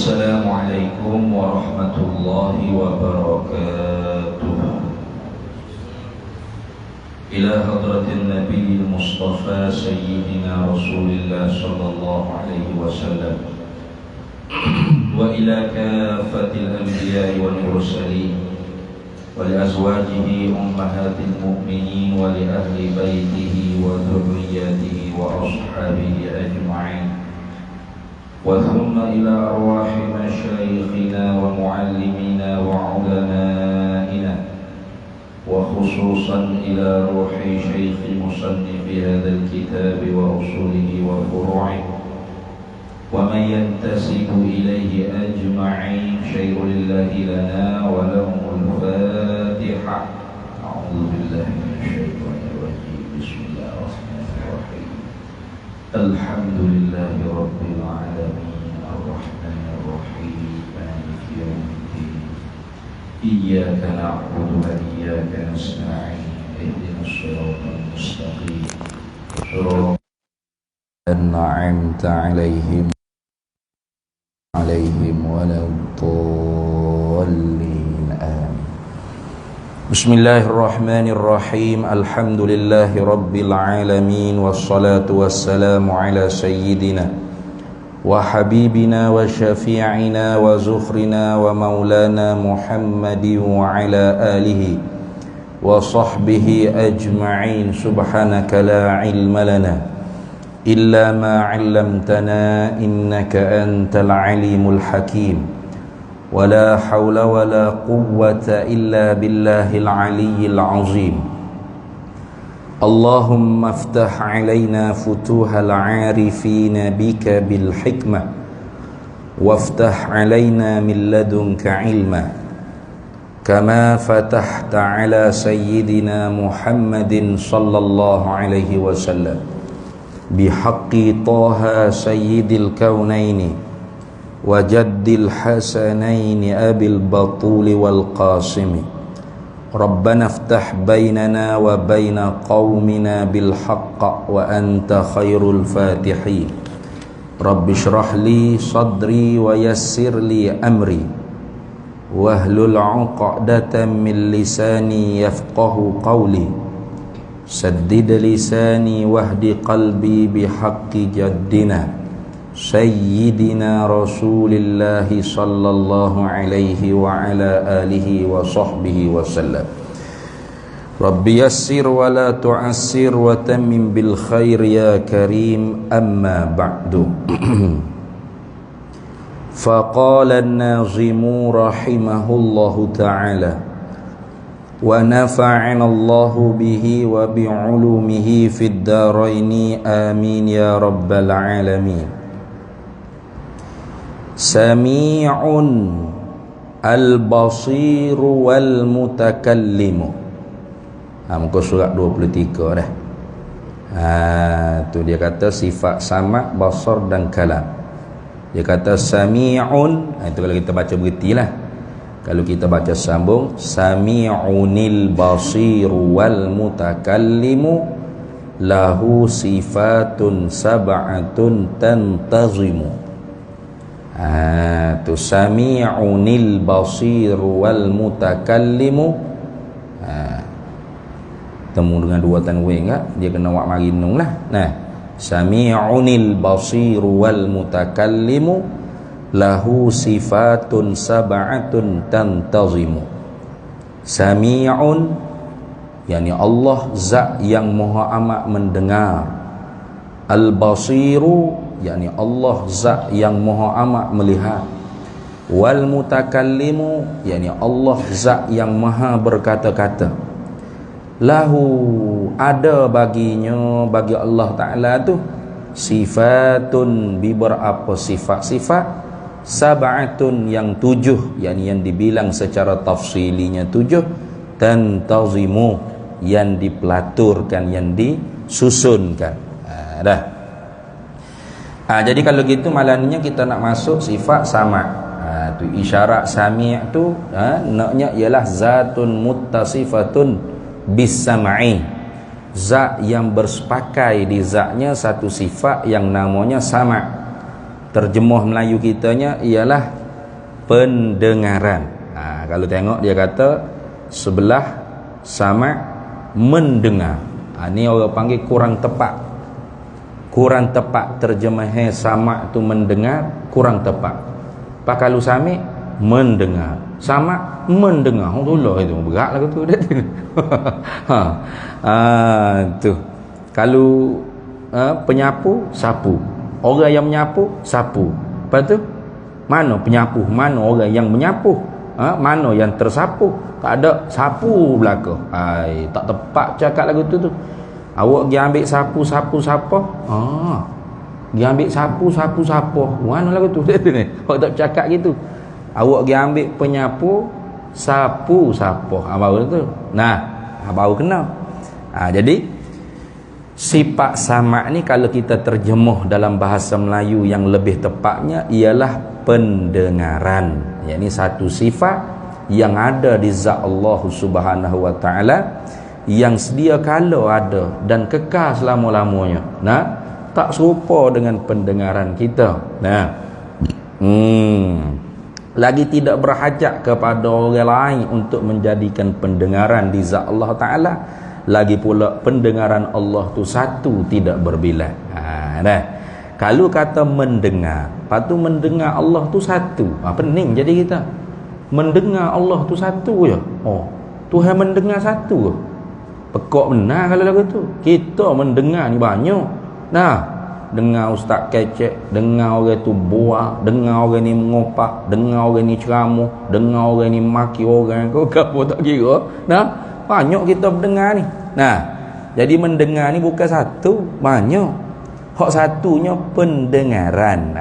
Assalamualaikum warahmatullahi wabarakatuh. Ila hadratin Nabi Mustafa Sayyidina Rasulillah sallallahu alaihi wasallam wa ila kafatil anbiya'i wal mursalin wa li azwajihi ummahatil mu'minin wa li ahli baitihi wa dhurriyyatihi wa ashabihi ajma'in. وثم إلى أرواح مشايخنا ومعلمينا وعلمائنا وخصوصا إلى روح شيخ مصنف هذا الكتاب وأصوله وفروعه ومن ينتسب إليه أجمعين. شيء لله لنا ولهم الفاتحة. أعوذ بالله من الشيطان الرجيم. بسم الله الرحمن الرحيم. الحمد لله رب العالمين الرحمن الرحيم مالك يوم الدين إياك نعبد وإياك نستعين اهدنا الصراط المستقيم صراط أنعمت عليهم ولا الضالين آمين. Bismillahirrahmanirrahim. Alhamdulillahi rabbil alamin. Wassalatu wassalamu ala sayyidina wa habibina wa syafi'ina wa zukhrina wa maulana Muhammadin wa ala alihi wa sahbihi ajma'in. Subhanaka la ilma lana illa ma 'allamtana innaka antal alimul hakim. ولا حول ولا قوة إلا بالله العلي العظيم. اللهم افتح علينا فتوح العارفين بك بالحكمة وافتح علينا من لدنك علما كما فتحت على سيدنا محمد صلى الله عليه وسلم بحق طه سيد الكونين وجد الحسنين أبي البطول والقاسم. ربنا افتح بيننا وبين قومنا بالحق وأنت خير الفاتحين. رب اشرح لي صدري ويسر لي أمري واحلل عقدة من لساني يفقه قولي سدد لساني واهد قلبي بحق جدنا Sayyidina Rasulillahi sallallahu alaihi wa ala alihi wa sahbihi wa sallam. Rabbi yassir wa la tu'assir wa tammim bil khair ya karim. Amma ba'du. Faqala an-nazimu rahimahullahu ta'ala wa nafa'ana Allahu bihi wa bi'ulumihi fid daraini amin ya rabbal alamin. Sami'un al-basiru wal mutakallimu. Muka surat 23 dah. Tu dia kata sifat sama', basar dan kalam. Dia kata sami'un, itu kalau kita baca berhentilah. Kalau kita baca sambung, sami'unil basiru wal mutakallimu lahu sifatun sab'atun tantazimu. Tu sami'unil basir wal mutakallimu. Temu dengan dua tanwin tak? Dia kena wak marinung lah. Nah, sami'unil basir wal mutakallimu lahu sifatun sab'atun tantazimu. Sami'un yakni Allah zat yang maha amat mendengar. Al-basiru yakni Allah zat yang maha amat melihat. Wal mutakallimu yakni Allah zat yang maha berkata-kata. Lahu ada baginya, bagi Allah Ta'ala tu sifatun, beberapa sifat-sifat, sab'atun yang 7, yakni yang dibilang secara tafsilinya 7, tantazimu yang dipelaturkan, yang disusunkan. Dah. Jadi kalau gitu malamnya kita nak masuk sifat sama'. Tu isyarat sami' tu naknya ialah zatun muttasifatun bis sam'i. Zat yang bersepakai di zatnya satu sifat yang namanya sama'. Terjemah Melayu kitanya ialah pendengaran. Kalau tengok dia kata sebelah sama mendengar. Ni orang panggil kurang tepat. Kurang tepat terjemahan sama tu mendengar, kurang tepat. Kalau sami mendengar, sama mendengar. Tolong itu berat lah tu. Tu. Kalau penyapu, sapu. Orang yang menyapu, sapu. Lepas tu mana penyapu, mana orang yang menyapu, mana yang tersapu. Tak ada sapu belaka. Tak tepat cakap lagu tu. Awak pergi ambil sapu siapa? Pergi ambil sapu siapa? Mana lagu tu? Awak tak cakap gitu. Awak pergi ambil penyapu sapu siapa? Baru tu. Nah, baru kena. Jadi sifat sama ni kalau kita terjemuh dalam bahasa Melayu yang lebih tepatnya ialah pendengaran. Ini satu sifat yang ada di zat Allah Subhanahu wa taala yang sedia kala ada dan kekal selama-lamanya. Tak serupa dengan pendengaran kita. Lagi tidak berhajat kepada orang lain untuk menjadikan pendengaran di zat Allah taala. Lagi pula pendengaran Allah tu satu, tidak berbilang. Kalau kata mendengar, patu mendengar Allah tu satu. Pening jadi kita. Mendengar Allah tu satu je. Tuhan mendengar satu. Pekak benar kalau lagu tu. Kita mendengar ni banyak. Dengar ustaz kecek, dengar orang tu buah, dengar orang ni mengopak, dengar orang ni ceramah, dengar orang ni maki orang. Kau apa tak kira. Banyak kita mendengar ni. Jadi mendengar ni bukan satu, banyak. Hak satunya pendengaran.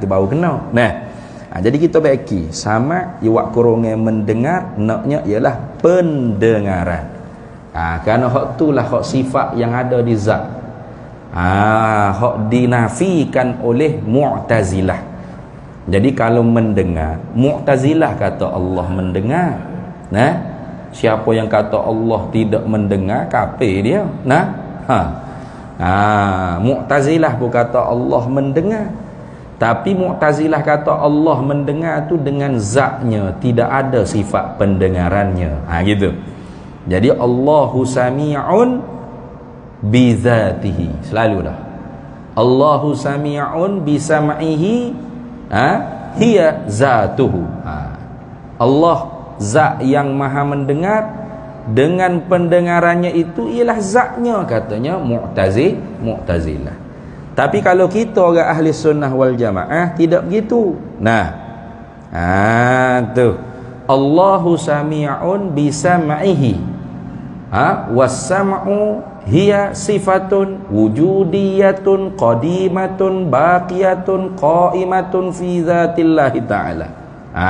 Tu baru kena. Jadi kita baiki sama iwak kurungan mendengar, naknya ialah pendengaran. Kerana hak itulah hak sifat yang ada di zat. Hak dinafikan oleh Mu'tazilah. Jadi kalau mendengar, Mu'tazilah kata Allah mendengar. Siapa yang kata Allah tidak mendengar, kafir dia. Mu'tazilah pun kata Allah mendengar. Tapi Mu'tazilah kata Allah mendengar tu dengan zatnya, tidak ada sifat pendengarannya. Gitu. Jadi Allahu sami'un bi zatihi. Selalu dah. Allahu sami'un bi sam'ihi, hiya zatuhu. Allah zat yang maha mendengar, dengan pendengarannya itu ialah zatnya, katanya Mu'tazilah. Tapi kalau kita orang ahli sunnah wal jamaah tidak begitu. Tu Allahu sami'un bi sam'ihi. Was-sam'u hiya sifatun wujudiyatun qadimatun baqiyatun qaimatun fi zatillahi ta'ala.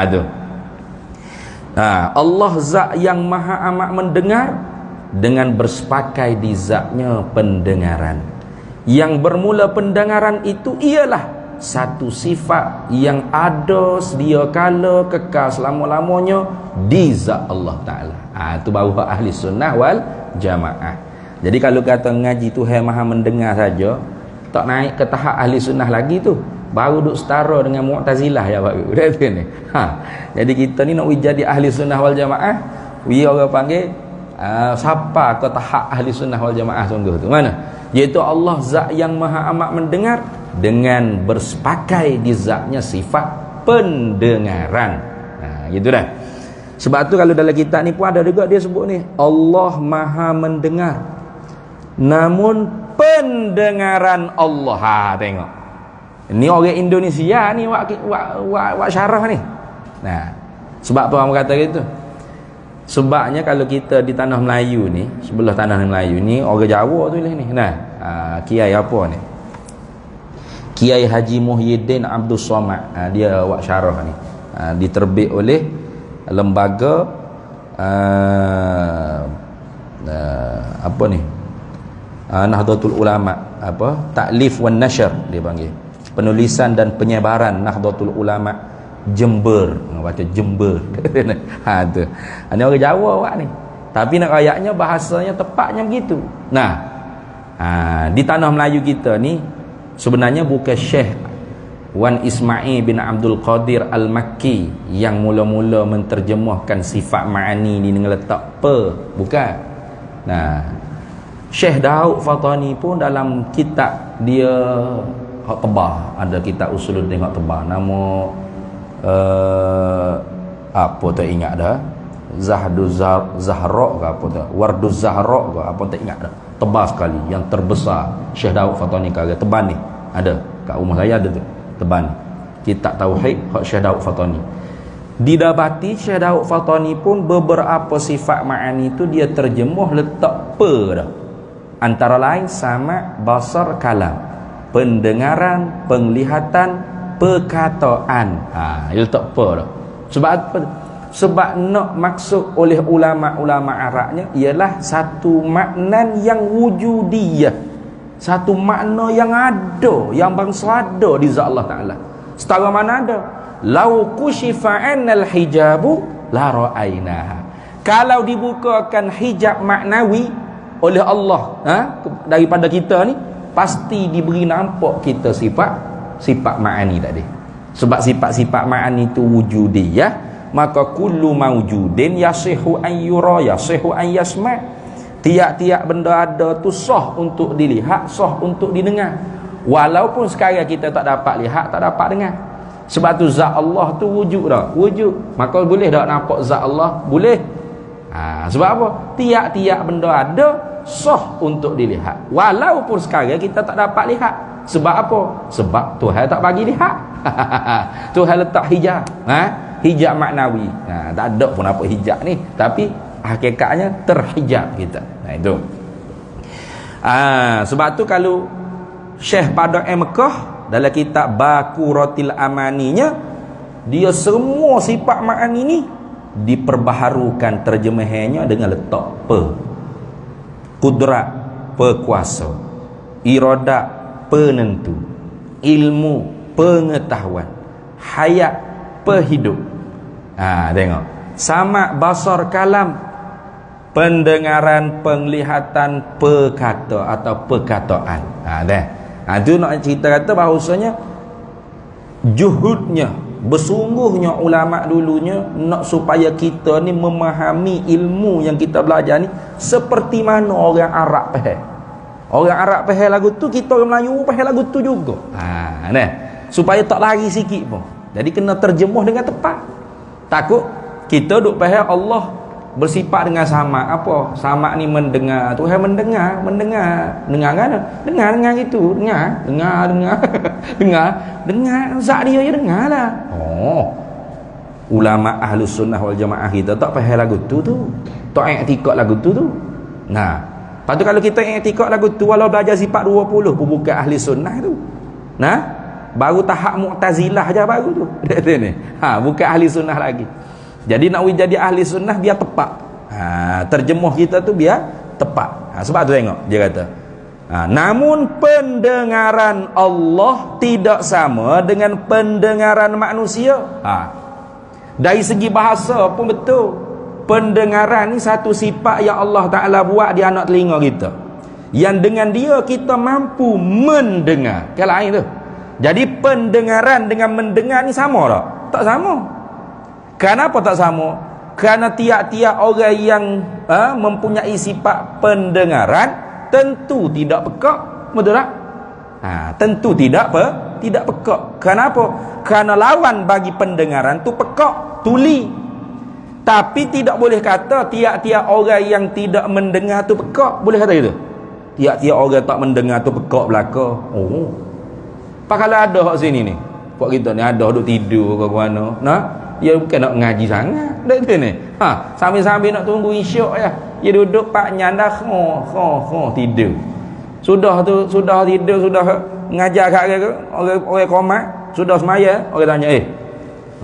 Tu. Allah zat yang maha amat mendengar dengan bersepakai di zatnya pendengaran. Yang bermula pendengaran itu ialah satu sifat yang ada sedia kala kekal selama-lamanya di zat Allah Ta'ala. Itu baru ahli sunnah wal jamaah. Jadi kalau kata ngaji Tuhan maha mendengar saja, tak naik ke tahap ahli sunnah lagi tu, baru duk setara dengan Mu'tazilah ya Pak. Jadi kita ni nak jadi ahli sunnah wal jamaah, orang panggil siapa ke tahap ahli sunnah wal jamaah sungguh tu mana? Iaitu Allah zat yang maha amat mendengar dengan bersepakai di zatnya sifat pendengaran. Gitu dah. Sebab tu kalau dalam kitab ni pun ada juga dia sebut ni, Allah maha mendengar, namun pendengaran Allah. Tengok. Ni orang Indonesia ni wak syarah ni. Sebab apa orang kata gitu? Sebabnya kalau kita di tanah Melayu ni, sebelah tanah Melayu ni orang Jawa tu ni. Kiai apa ni? Kiai Haji Muhyiddin Abdul Somad. Dia wak syarah ni. Diterbit oleh lembaga apa ni? Nahdlatul Ulama, Ta'lif wan Nashr dia panggil. Penulisan dan penyebaran Nahdlatul Ulama Jember. Baca Jember. Tu. Ini orang Jawa awak ni. Tapi nak ayatnya bahasanya tepatnya begitu. Di tanah Melayu kita ni sebenarnya bukan Syekh Wan Ismail bin Abdul Qadir Al-Makki yang mula-mula menterjemahkan sifat ma'ani ni dengan letak pe, bukan. Nah, Syekh Daud Fatani pun dalam kitab dia hak tebal, ada kitab Usuluddin hak tebal, nama apa tak ingat dah, Zahra ke apa tak, Warduz Zahra ke apa tak ingat dah, tebal sekali, yang terbesar Syekh Daud Fatani kata tebal ni ada kat rumah saya, ada tu tebal ni, kitab tauhid hak Syekh Daud Fatani. Didapati Syekh Daud Fatani pun beberapa sifat ma'ani tu dia terjemuh letak pe dah, antara lain sama, basar, kalam, pendengaran, penglihatan, perkataan. Dia letak pe dah. Sebab apa? Sebab nak maksud oleh ulama-ulama Arabnya ialah satu makna yang wujudiyah, satu makna yang ada, yang bangsa ada di zat Allah Ta'ala. Setara mana ada? Lau kushifa annal hijabu la ra'ainaha. Kalau dibukakan hijab maknawi oleh Allah daripada kita ni, pasti diberi nampak kita sifat ma'ani tadi. Sebab sifat-sifat ma'ani itu wujudiyah, maka kullu mawjudin yasihu an yura yasihu an yasma'. Tiap-tiap benda ada tu sah untuk dilihat, sah untuk didengar. Walaupun sekarang kita tak dapat lihat, tak dapat dengar. Sebab tu zat Allah tu wujud dah, wujud. Maka boleh tak nampak zat Allah? Boleh. Sebab apa? Tiap-tiap benda ada sah untuk dilihat. Walaupun sekarang kita tak dapat lihat. Sebab apa? Sebab Tuhan tak bagi lihat. Tuhan letak hijab. Hijab maknawi. Tak ada pun apa hijab ni, tapi hakikatnya terhijab kita. Itu. Sebab tu kalau Syekh pada Mekah dalam kitab Bakuratil Amaninya, dia semua sifat ma'ani ni diperbaharukan terjemahannya dengan letak pe. Kudrat, pekuasa, iradat, penentu, ilmu, pengetahuan, hayat, pehidup. Tengok, sama, basar, kalam, pendengaran, penglihatan, perkata atau perkataan. Itu nak cerita kata bahawasanya juhudnya, bersungguhnya ulama dulunya nak supaya kita ni memahami ilmu yang kita belajar ni seperti mana orang Arab faham. Orang Arab faham lagu tu, kita orang Melayu faham lagu tu juga. Supaya tak lari sikit pun. Jadi kena terjemuh dengan tepat. Takut kita duk faham Allah bersifat dengan sama. Apa? Sama ni mendengar. Tuhan mendengar kan? Dengar gitu. Dengar. Zat dia je dengar lah. Ulama Ahlus Sunnah wal Jamaah kita tak faham lagu tu. Tak i'tikad lagu tu. Lepas tu kalau kita i'tikad lagu tu, walau belajar sifat 20 pun bukan ahli sunnah tu. Baru tahap Mu'tazilah je baru tu. Bukan ahli sunnah lagi. Jadi nak jadi ahli sunnah biar tepat. Terjemuh kita tu biar tepat. Sebab tu tengok dia kata, namun pendengaran Allah tidak sama dengan pendengaran manusia. Dari segi bahasa pun betul. Pendengaran ni satu sifat yang Allah Ta'ala buat di anak telinga kita, yang dengan dia kita mampu mendengar. Kan lain tu. Jadi pendengaran dengan mendengar ni sama tak? Tak sama. Kenapa tak sama? Kerana tiap-tiap orang yang mempunyai sifat pendengaran tentu tidak pekak. Betul tak? Tentu tidak pekak. Kenapa? Kerana lawan bagi pendengaran tu pekak, tuli. Tapi tidak boleh kata tiap-tiap orang yang tidak mendengar tu pekak. Boleh kata gitu? Tiap-tiap orang tak mendengar tu pekak belaka. Pak kalau ada hak sini ni, pak kita ni ada duk tidur ke mana, dia bukan nak ngaji sangat dak tu ni. Sambil-sambil nak tunggu isyak ya. Dia duduk pak nyanda tidur. Sudah tidur, sudah ngajar kat orang komat, sudah semaya, orang tanya,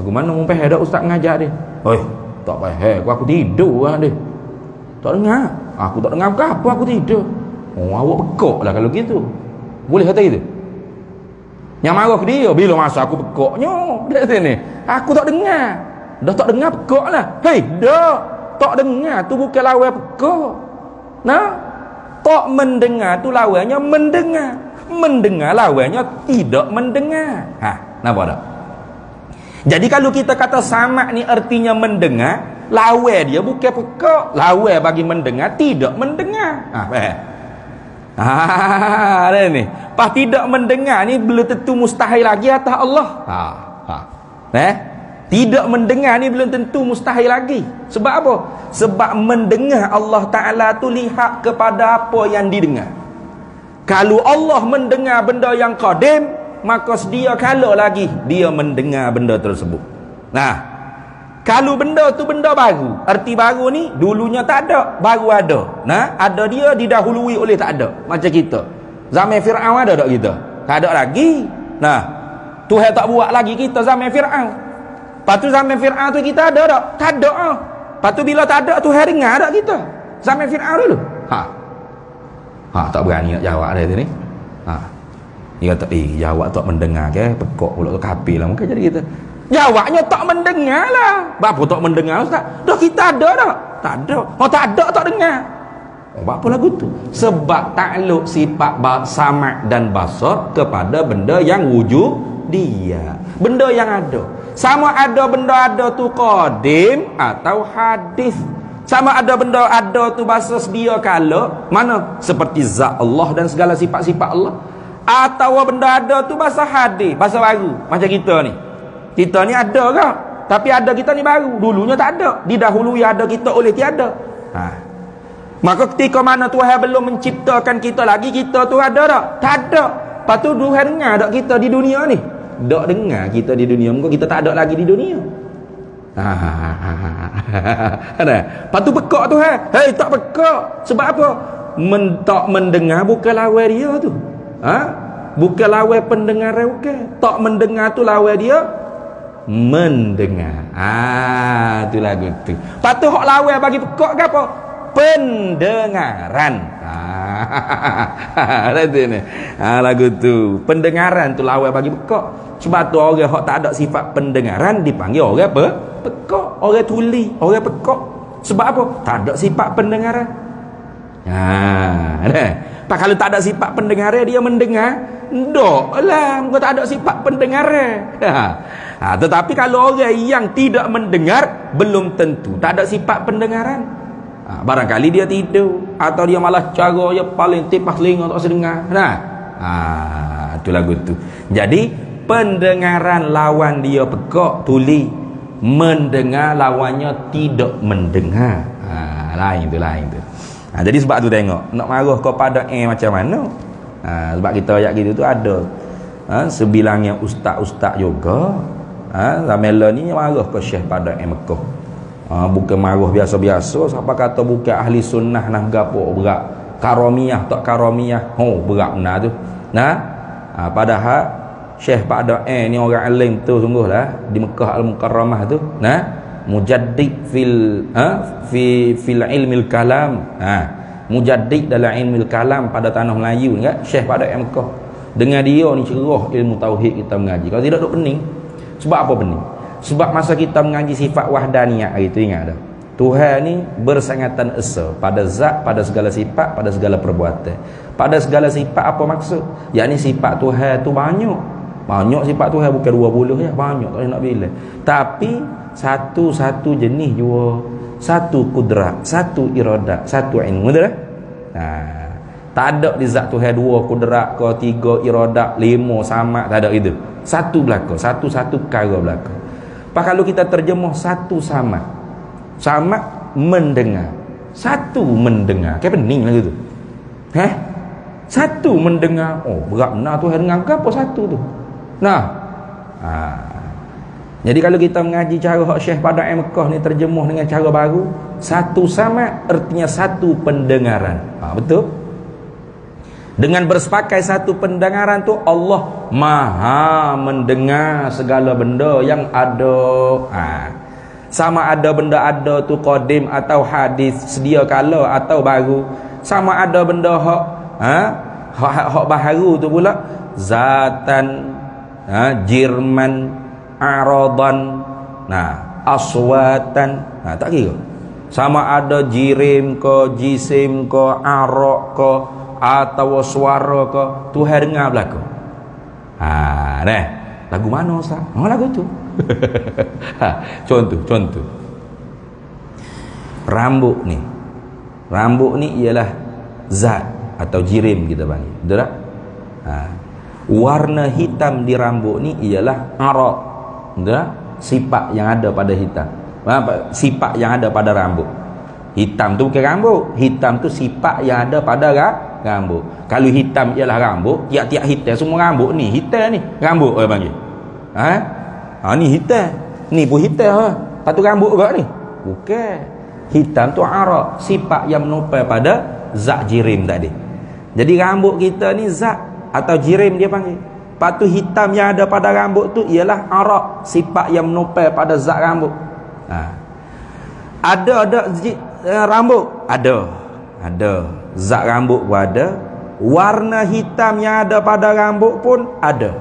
bagaimana mumpah ada ustaz ngajar dia? Tak payah, aku tidur lah dia. Tak dengar. Aku tak dengar apa-apa, aku tidur. Awak pekak lah kalau gitu. Boleh kata gitu? Yang marah ke dia, bila masa aku pekaknya dia sini. Aku tak dengar. Dah tak dengar pekak lah. Tak dengar tu bukan lawan pekak. Tak mendengar tu lawannya mendengar. Mendengar lawannya tidak mendengar. Nampak tak? Jadi kalau kita kata sama' ni artinya mendengar, lawa dia bukan pekak. Lawa bagi mendengar, tidak mendengar. Ada ni. Pas tidak mendengar ni belum tentu mustahil lagi atas Allah. Tidak mendengar ni belum tentu mustahil lagi. Sebab apa? Sebab mendengar Allah Ta'ala tu lihat kepada apa yang didengar. Kalau Allah mendengar benda yang qadim, maka sedia kala lagi dia mendengar benda tersebut. Nah, kalau benda tu benda baru, arti baru ni dulunya tak ada, baru ada. Nah, ada dia didahului oleh tak ada. Macam kita. Zaman Fir'aun ada tak kita? Tak ada lagi. Nah, Tuhan tak buat lagi kita zaman Fir'aun. Lepas tu zaman Fir'aun tu kita ada tak? Tak ada. Lepas tu bila tak ada Tuhan dengar tak kita? Zaman Fir'aun dulu. Tak berani nak jawab dia tu ni. Dia kata, jawab tak mendengar ke? Pekok pula tu kapil lah. Mungkin jadi kita. Jawabnya tak mendengar lah. Apa tak mendengar Ustaz? Dah kita ada tak? Tak ada. Tak ada tak dengar. Apa lagu tu? Sebab takluk sifat sama' dan basar kepada benda yang wujud dia. Benda yang ada. Sama ada benda ada tu qadim atau hadis. Sama ada benda ada tu bahasa sedia kala. Mana? Seperti zat Allah dan segala sifat-sifat Allah. Atau benda ada tu bahasa hadis, bahasa baru. Macam kita ni. Kita ni ada ke? Tapi ada kita ni baru. Dulunya tak ada. Didahului ada kita oleh tiada. Maka ketika mana Tuhan belum menciptakan kita lagi, kita tu ada tak? Tak ada. Lepas tu Tuhan dengar tak kita di dunia ni? Tak dengar kita di dunia. Mungkin kita tak ada lagi di dunia. Lepas tu pekak Tuhan. Hei, tak pekak. Sebab apa? Tak mendengar bukan lawan dia tu. Bukan lawan pendengar bukan. Tak mendengar tu lawan dia mendengar. Tu lagu tu. Lepas tu hak lawan bagi pekak ke apa? Pendengaran. Itu ni. Lagu tu. Pendengaran tu lawan bagi pekak. Sebab tu orang hak tak ada sifat pendengaran dipanggil orang apa? Pekak. Orang tuli, orang pekak. Sebab apa? Tak ada sifat pendengaran. Pak kalau tak ada sifat pendengaran dia mendengar, ndak lah, muka tak ada sifat pendengaran. Tetapi kalau orang yang tidak mendengar belum tentu tak ada sifat pendengaran. Barangkali dia tidur atau dia malah cara dia paling tipas telinga tak sedengar. Itu lagu tu. Jadi pendengaran lawan dia pekak tuli, mendengar lawannya tidak mendengar. Lain tu. Jadi sebab tu tengok nak marah kepada macam mana. Sebab kita ayat gitu tu ada sebilangnya ustaz-ustaz juga Zamela ni marah ke Syekh pada Mekah. Bukan marah biasa-biasa. Siapa kata bukan ahli sunnah nah gapo berat. Karamiyah tak karamiyah. Berat benar tu. Padahal Syekh pada ni orang alim tu sungguhlah di Mekah Al-Mukarramah tu. Mujaddid fil ilmil kalam. Mujaddid dalam ilmil kalam pada tanah Melayu ni kan, Syekh pada Mekah. Dengan dia ni cerah ilmu tauhid kita mengaji. Kalau tidak duk pening. Sebab apa pening? Sebab masa kita mengaji sifat wahdaniyah itu, ingat tak? Tuhan ni bersangatan esa pada zat, pada segala sifat, pada segala perbuatan. Pada segala sifat apa maksud? Yakni sifat Tuhan tu banyak. Banyak sifat Tuhan, bukan 20 ya, banyak tak nak bilang. Tapi satu jenis jua, satu kudrat, satu iradat, satu ilmu, betul tak? Tak ada di zat Tuhan 2 kudrat ke, 3 iradat, 5 sama, tak ada itu. Satu belaka, satu perkara belaka. Pak kalau kita terjemah satu sama mendengar, satu mendengar, kayak pening lah gitu. Satu mendengar, berat benar Tuhan dengar ke apa satu tu. Jadi kalau kita mengaji cara hak Syekh pada Mekah ni terjemuh dengan cara baru, satu sama artinya satu pendengaran. Betul? Dengan bersepakai satu pendengaran tu Allah Maha mendengar segala benda yang ada. Sama ada benda ada tu qadim atau hadis, sedia kala atau baru. Sama ada benda hak baharu tu pula zatan, jirman, aradan, aswatan, tak kira. Sama ada jirim ke, jisim ke, arak ke, atau suara ke, Tuhan dengar belaka. Lagu mana Ustaz? Oh, lagu tu. Contoh. Rambut ni ialah zat atau jirim kita panggil. Betul tak? Warna hitam di rambut ni ialah arak. Betul tak? Sifat yang ada pada hitam. Sifat yang ada pada rambut. Hitam tu bukan rambut. Hitam tu sifat yang ada pada rambut. Kalau hitam ialah rambut, tiap-tiap hitam semua rambut ni. Hitam ni rambut orang panggil. Ni hitam. Ni pun hitam. Lepas tu rambut juga ni. Bukan. Hitam tu arak, sifat yang menopang pada zat jirim tadi. Jadi rambut kita ni zat atau jirim dia panggil. Lepas tu hitam yang ada pada rambut tu ialah arak, sifat yang menopang pada zat rambut. Ada rambut? Ada. Zat rambut pun ada. Warna hitam yang ada pada rambut pun ada.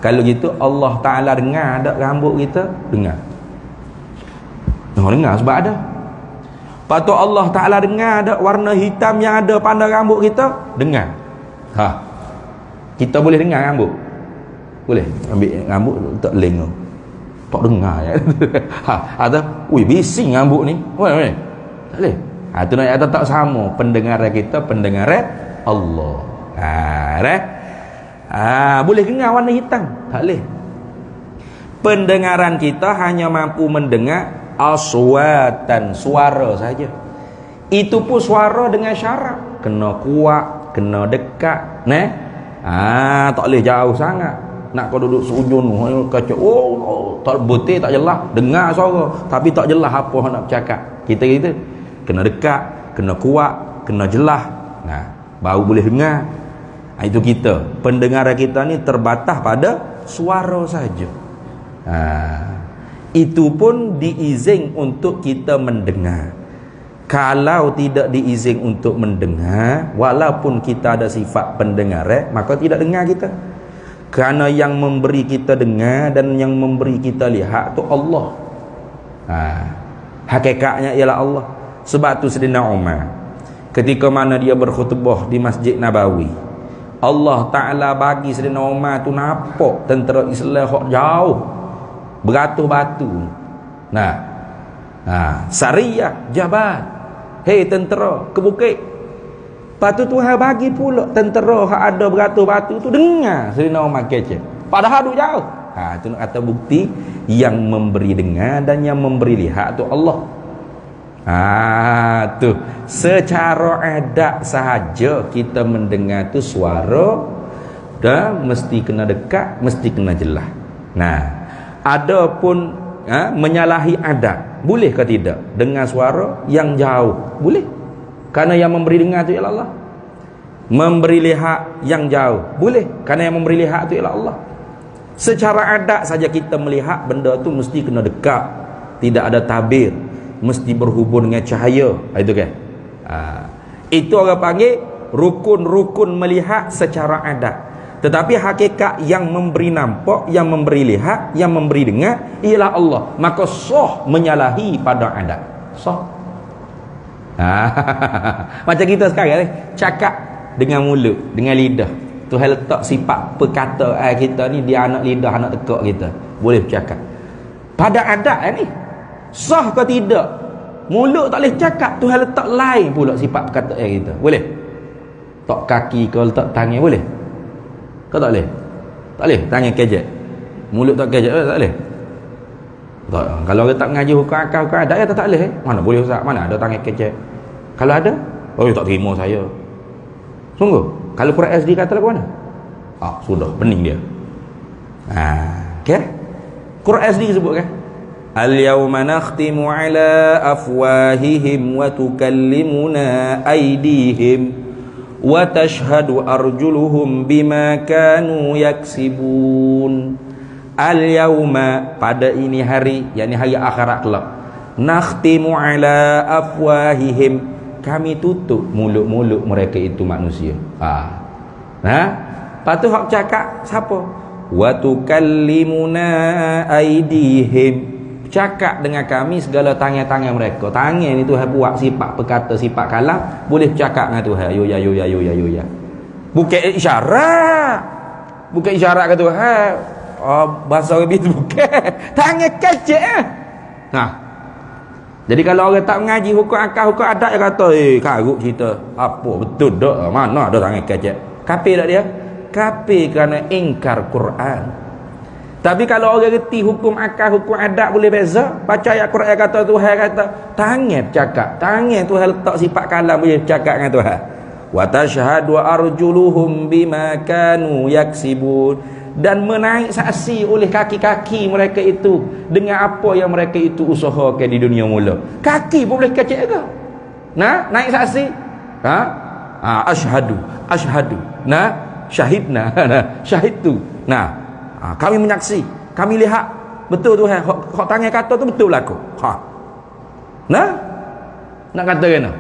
Kalau gitu Allah Ta'ala dengar ada rambut kita? Dengar. Dengar sebab ada. Lepas tu Allah Ta'ala dengar ada warna hitam yang ada pada rambut kita? Dengar. Kita boleh dengar rambut? Boleh? Ambil rambut tak lenga. Tak dengar ya. Atau bising rambut ni. Boleh. Tak boleh. Tu nak kata tak sama pendengaran kita pendengaran Allah. Boleh dengar warna hitam? Tak boleh. Pendengaran kita hanya mampu mendengar aswatan, suara saja. Itu pun suara dengan syarat kena kuat, kena dekat, tak boleh jauh sangat. Nak kau duduk seujun kacau, tak betul, tak jelas, dengar suara tapi tak jelas apa nak bercakap. Kita kena dekat, kena kuat, kena jelas, baru boleh dengar. Itu kita, pendengaran kita ni terbatas pada suara saja. Itu pun diizin untuk kita mendengar. Kalau tidak diizin untuk mendengar, walaupun kita ada sifat pendengaran, maka tidak dengar kita. Kerana yang memberi kita dengar dan yang memberi kita lihat tu Allah. Hakikatnya ialah Allah. Sebab tu Sayyidina Umar ketika mana dia berkhutbah di Masjid Nabawi, Allah Ta'ala bagi Sayyidina Umar tu nampak tentera Islam hok jauh beratus batu. Sariyah jabat, hei tentera ke bukit. Lepas tu Tuhan bagi pula tentera hak ada beratus batu tu dengar Sayyidina Umar kecek, padahal duk jauh. Itu nak kata bukti yang memberi dengar dan yang memberi lihat tu Allah. Tu secara adat sahaja kita mendengar tu suara dan mesti kena dekat, mesti kena jelas. Adapun menyalahi adat, boleh ke tidak dengar suara yang jauh? Boleh. Kerana yang memberi dengar tu ialah Allah. Memberi lihat yang jauh, boleh. Kerana yang memberi lihat tu ialah Allah. Secara adat saja kita melihat benda tu mesti kena dekat, tidak ada tabir, mesti berhubung dengan cahaya. Itu kan? Itu orang panggil rukun-rukun melihat secara adat. Tetapi hakikat yang memberi nampak, yang memberi lihat, yang memberi dengar ialah Allah. Maka sah menyalahi pada adat. Sah. Macam kita sekarang cakap dengan mulut, dengan lidah. Tuhan letak sifat perkataan kita ni di anak lidah, anak tekak kita. Boleh bercakap. Pada adat ni sah ke tidak? Mulut tak boleh cakap, Tuhan letak lain pula sifat perkataan kita. Boleh? Tak kaki ke letak tangan boleh? Kau tak boleh? Tak boleh tangan kejek. Mulut tak kejek tak boleh. Tak. Kalau orang tak mengaji hukum akal, hukum adat ya tak boleh. Mana boleh Ustaz? Mana ada tangan kejek? Kalau ada, tak terima saya. Sungguh. Kalau Quran SD kata lagu mana? Sudah pening dia. Okay? Quran SD sebut kan? Al-yawma nakhtimu ala afwahihim wa tukallimuna aydihim wa tashhadu arjuluhum bima kanu yaksibun. Al-yawma, pada ini hari, yakni hari akhirat kelak, nakhtimu ala afwahihim, kami tutup mulut-mulut mereka itu manusia. Lepas tu hak cakap siapa? Wa tukallimuna aydihim, cakap dengan kami segala tangan-tangan mereka. Tangan ni Tuhan buat sifat perkata, sifat kalam, boleh cakap dengan Tuhan. Yo ya. Bukan isyarat. Bukan isyarat ke Tuhan. bahasa Arab itu bukan. Tangan kecek ah. Nah. Jadi kalau orang tak mengaji hukum akal, hukum adat, dia kata, karut cerita. Apa betul dak? Mana ada tangan kecek? Kafir tak dia? Kafir kerana ingkar Quran. Tapi kalau orang reti hukum akal, hukum adat boleh beza. Baca ayat Quran kata Tuhan kata, tangan cakap. Tangan Tuhan letak sifat kalam boleh cakap dengan Tuhan. Wa tashhadu arjuluhum bima kanu yaksibun. Dan menaik saksi oleh kaki-kaki mereka itu dengan apa yang mereka itu usahakan di dunia mula. Kaki pun boleh kecek ke? Nah, naik saksi. Asyhadu. Nah, syahidna. Syahidtu. Nah, kami menyaksi, kami lihat betul tu hak tangan kata tu betul laku. Nah, nak kata kena.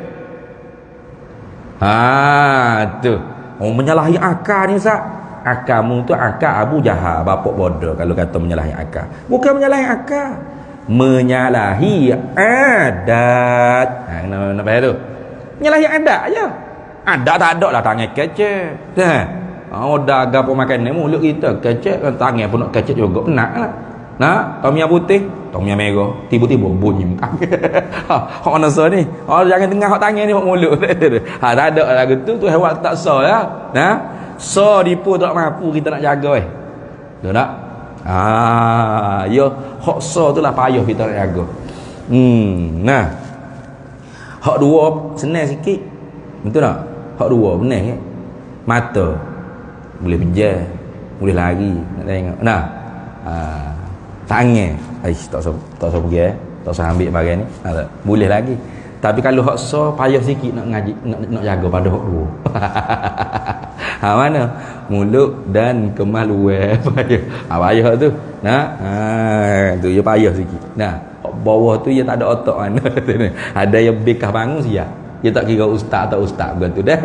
Tu. Menyalahi akal ni Ustaz. Akalmu tu akal Abu Jahal, bapak bodoh kalau kata menyalahi akal. Bukan menyalahi akal, menyalahi adat. Nampak tu? Menyalahi adat aja. Adat tak ada lah tangan kecek. Dagang pun makan ni mulut kita kecek, tangan pun nak kecek juga nak lah. Nah, tom yang putih, tom yang merah, tiba-tiba bunyi muka. Hak mana sah ni? Jangan tengah hak tangan ni hak mulut. Tak ada lagu tu hewan tak sah ya. Nah, so dipu tak mampu kita nak jaga betul tak? Hak so tu lah payah kita nak jaga. Nah, hak dua senang sikit, betul tak? Hak dua benar ke? Mata boleh pejam, boleh lari nak tengok. Nah, tangan tak usah pergi tak usah ambil barang ni. Boleh lagi. Tapi kalau hak so payah sikit nak ngaji, nak jaga pada hak dua. Mana? Mulut dan kemaluan payah. Payah tu. Nah, tu dia payah sikit. Nah, bawah tu dia tak ada otak mana. Ada yang bekah bangun sia. Dia tak kira ustaz atau ustaz begitu dah.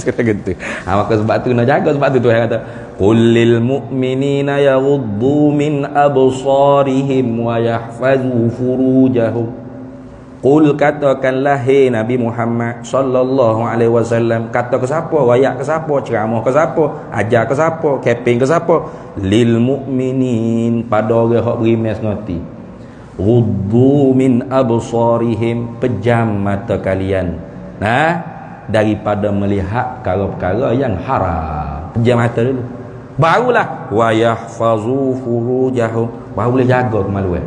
Cerita gitu. Maka sebab tu nak jaga, sebab tu Tuhan kata, "Qulil mu'minina yaghuddu min absarihim wa yahfazu furujahum." Qul, katakanlah hai Nabi Muhammad sallallahu alaihi wasallam, kata ke siapa, wayak ke siapa, ceramah ke siapa, ajar ke siapa, keping ke siapa, lil mu'minin, pada orang hak beriman ngerti. Ghuddu min absarihim, pejam mata kalian daripada melihat perkara-perkara yang haram. Pejam mata dulu, barulah wa yahfazu furujahum, baru boleh jaga kemaluan.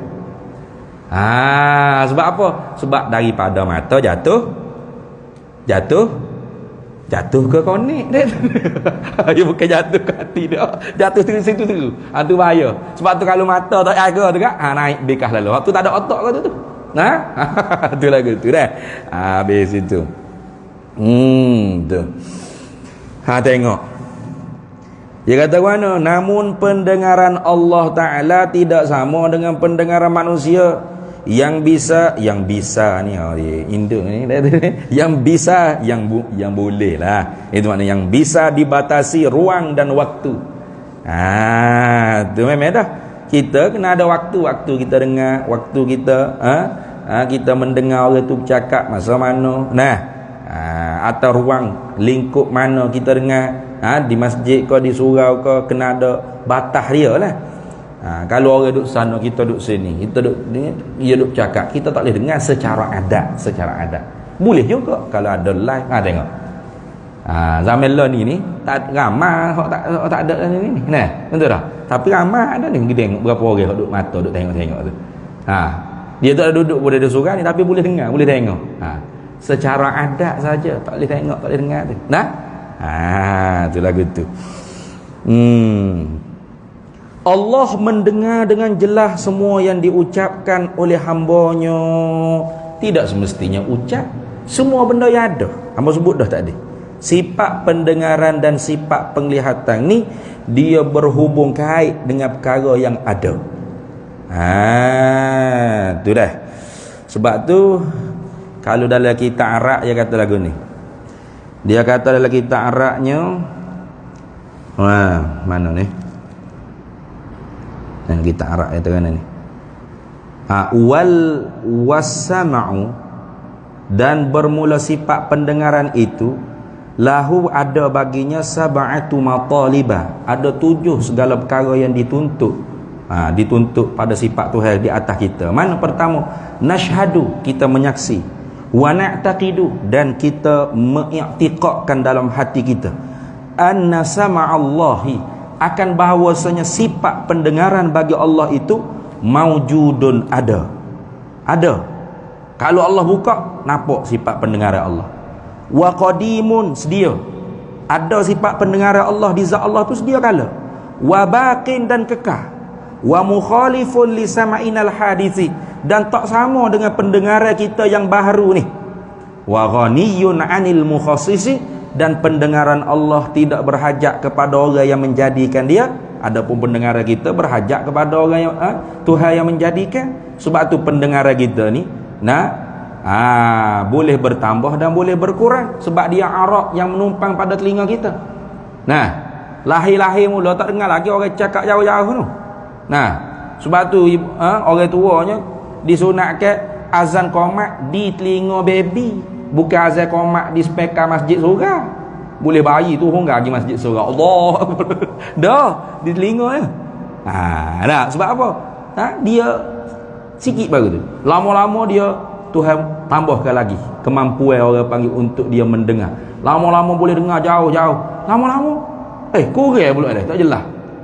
Sebab apa? Sebab daripada mata jatuh ke konek dia. Dia bukan jatuh ke hati dia. Jatuh terus situ tu. Tu bahaya. Sebab tu kalau mata tak jaga tu kan, naik bekah lalu. Waktu tak ada otak ke tu. Tu lagu tu dah. Habis itu. Tu. Tengok. Dia kata mana? Namun pendengaran Allah Ta'ala tidak sama dengan pendengaran manusia. Yang bisa ni Indo ni yang bisa, yang boleh lah, itu maknanya yang bisa dibatasi ruang dan waktu. Tu memang dah, kita kena ada waktu kita dengar, waktu kita kita mendengar orang tu bercakap masa mana, atau ruang lingkup mana kita dengar, di masjid ke, di surau ke, kena ada batas dia lah. Kalau orang duduk sana, kita duduk sini, kita duduk ni, dia duduk cakap, kita tak boleh dengar secara adat. Boleh juga kalau ada live. Tengok. Zaman lah ni tak ramai hak tak ada ni. Nah, betul tak? Tapi ramai ada ni, kita tengok berapa orang duduk mata duduk tengok tu. Dia tak ada duduk pada surau ni, tapi boleh dengar, boleh tengok. Secara adat saja, tak boleh tengok, tak boleh dengar tu. Tu lagu tu. Allah mendengar dengan jelas semua yang diucapkan oleh hamba-Nya. Tidak semestinya ucap semua benda yang ada. Hamba sebut dah tadi. Sifat pendengaran dan sifat penglihatan ni dia berhubung kait dengan perkara yang ada. Tu dah. Sebab tu kalau dalam kitab Arab dia kata lagu ni. Dia kata dalam kitab Arabnya, mana ni? Dan kita Arab kata kan ni. Wal wasama'u, dan bermula sifat pendengaran itu lahu ada baginya sab'atu mataliba, ada 7 segala perkara yang dituntut. Dituntut pada sifat Tuhan di atas kita. Mana pertama? Nashhadu, kita menyaksi. Wa na'taqidu, dan kita mengiktikadkan dalam hati kita. Anna sama'allahi, akan bahawasanya sifat pendengaran bagi Allah itu maujudun, ada. Kalau Allah buka, nampak sifat pendengaran Allah. Wa qadimun, sedia. Ada sifat pendengaran Allah di zat Allah tu sedia kala. Wa baqin, dan kekal. Wa mukhalifun li sama'inal hadithi, dan tak sama dengan pendengaran kita yang baru ni. Wa ghaniyun 'anil mukhassisi, dan pendengaran Allah tidak berhajat kepada orang yang menjadikan dia. Adapun pendengaran kita berhajat kepada orang yang Tuhan yang menjadikan. Sebab tu pendengaran kita ni boleh bertambah dan boleh berkurang, sebab dia arak yang menumpang pada telinga kita. Lahir-lahir mula tak dengar lagi orang cakap jauh-jauh tu. Sebab tu orang tuanya disunatkan azan qomat di telinga baby, bukan azan qomat di speaker masjid surau. Boleh bayi tu honggar pergi masjid surau, Allah dah di telinga je. Sebab apa? Dia sikit baru tu, lama-lama dia Tuhan tambahkan lagi kemampuan orang panggil untuk dia mendengar. Lama-lama boleh dengar jauh-jauh, lama-lama kurang pula dah, tak jelas.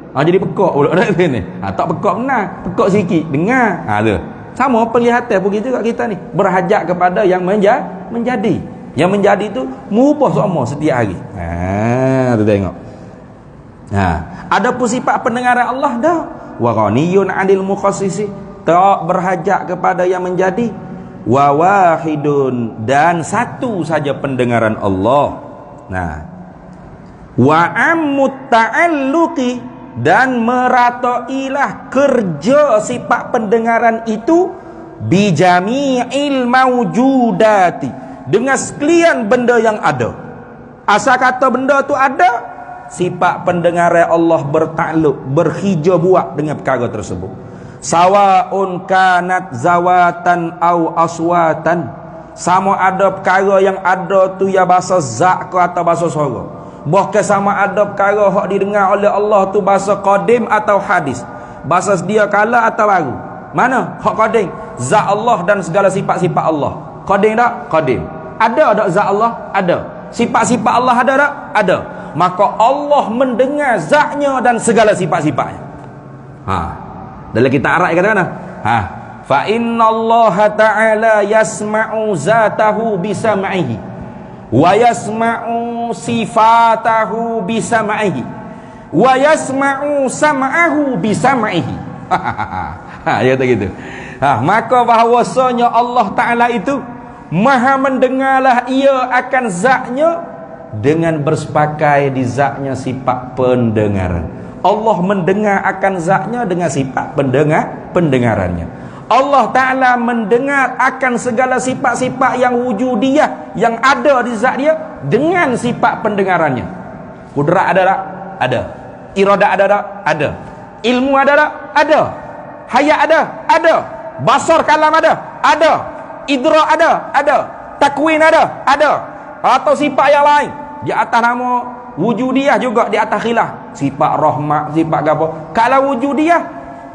Jadi pekak pula dah ni. Tak pekak benar, pekak sikit dengar. Tu sama penglihatan pun kita kat kita ni berhajat kepada yang menjadi. Yang menjadi tu mengubah semua setiap hari. Tu tengok. Ada pun sifat pendengaran Allah dah. Wa ghaniyun 'anil mukhassisi, tak berhajat kepada yang menjadi. Wa wahidun, dan satu saja pendengaran Allah. Wa ammut ta'alluqi, dan meratailah kerja sifat pendengaran itu bi jami'il mawjudati, dengan sekalian benda yang ada. Asal kata benda tu ada, sifat pendengaran Allah bertakluk, berhijau buat dengan perkara tersebut. Sawaun kanat zawatan au aswatan, sama ada perkara yang ada tu ya bahasa zat ke atau bahasa suara. Bahkan sama ada perkara hak didengar oleh Allah tu bahasa qadim atau hadis, bahasa sedia kala atau baru. Mana hak qadim? Zat Allah dan segala sifat-sifat Allah. Qadim tak? Qadim. Ada tak zat Allah? Ada. Sifat-sifat Allah ada tak? Ada. Maka Allah mendengar zatnya dan segala sifat-sifatnya. Dalam kitab Arab kata mana? Fa innallaha ta'ala yasma'u zatahu bisam'ihi wa yasma'u sifatahu bisam'ihi wa yasma'u sam'ahu bisam'ihi. Dia kata gitu. Maka bahawasanya Allah Ta'ala itu maha mendengarlah ia akan zatnya dengan bersepakai di zatnya sifat pendengaran. Allah mendengar akan zatnya dengan sifat pendengarannya. Allah Ta'ala mendengar akan segala sifat-sifat yang wujudiyah, yang ada di zat dia, dengan sifat pendengarannya. Kudrat ada tak? Ada. Iradat ada tak? Ada. Ilmu ada tak? Ada. Hayat ada? Ada. Basar kalam ada? Ada. Idrak ada? Ada. Takwin ada? Ada. Atau sifat yang lain di atas nama wujudiyah juga, di atas khilaf, sifat rahmat, sifat apa. Kalau wujudiyah,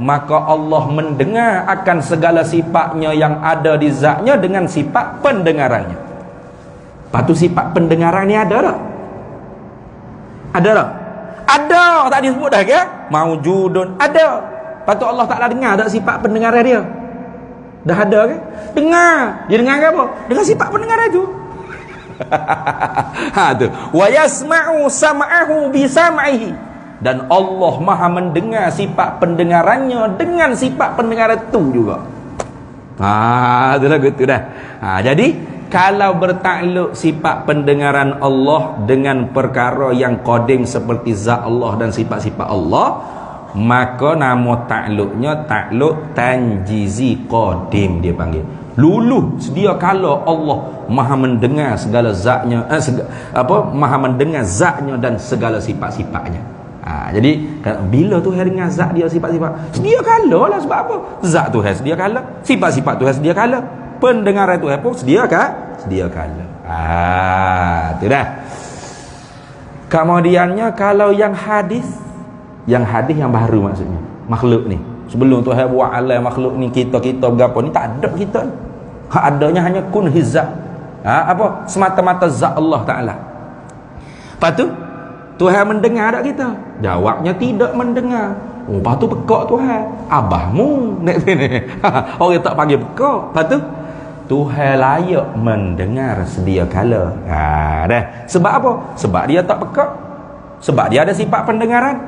maka Allah mendengar akan segala sifatnya yang ada di zatnya dengan sifat pendengarannya. Patu sifat pendengaran ni ada tak? Ada tak? Ada, tak disebut dah ke? Maujudun, ada. Patu Allah Ta'ala dengar tak sifat pendengaran dia? Dah ada ke? Dengar. Dia dengar apa? Dengan sifat pendengaran tu. Tu wa yasma'u sam'ahu bi sam'ihi, dan Allah maha mendengar sifat pendengarannya dengan sifat pendengaran itu juga. Itulah gitu dah. Jadi kalau bertakluk sifat pendengaran Allah dengan perkara yang qadim seperti zat Allah dan sifat-sifat Allah, maka nama takluknya takluk tanjizi qadim dia panggil. Luluh sedia kala Allah maha mendengar segala zatnya, maha mendengar zatnya dan segala sifat-sifatnya. Jadi bila Tuhan dengar zat dia, sifat-sifat, sedia kala lah. Sebab apa? Zat Tuhan sedia kala, sifat-sifat Tuhan sedia kala, pendengaran Tuhan pun sedia kala. Itu dah. Kemudiannya kalau yang hadis yang baru maksudnya makhluk ni, sebelum Tuhan buat alam makhluk ni, kita berapa ni tak ada kita ni. Adanya hanya kun hizat, apa semata-mata zat Allah Ta'ala. Lepas tu Tuhan mendengar tak kita? Jawabnya tidak mendengar. Lepas tu pekak Tuhan, abahmu nek sini. Orang tak panggil pekak. Lepas tu Tuhan layak mendengar sedia kala. Dah. Sebab apa? Sebab dia tak pekak. Sebab dia ada sifat pendengaran.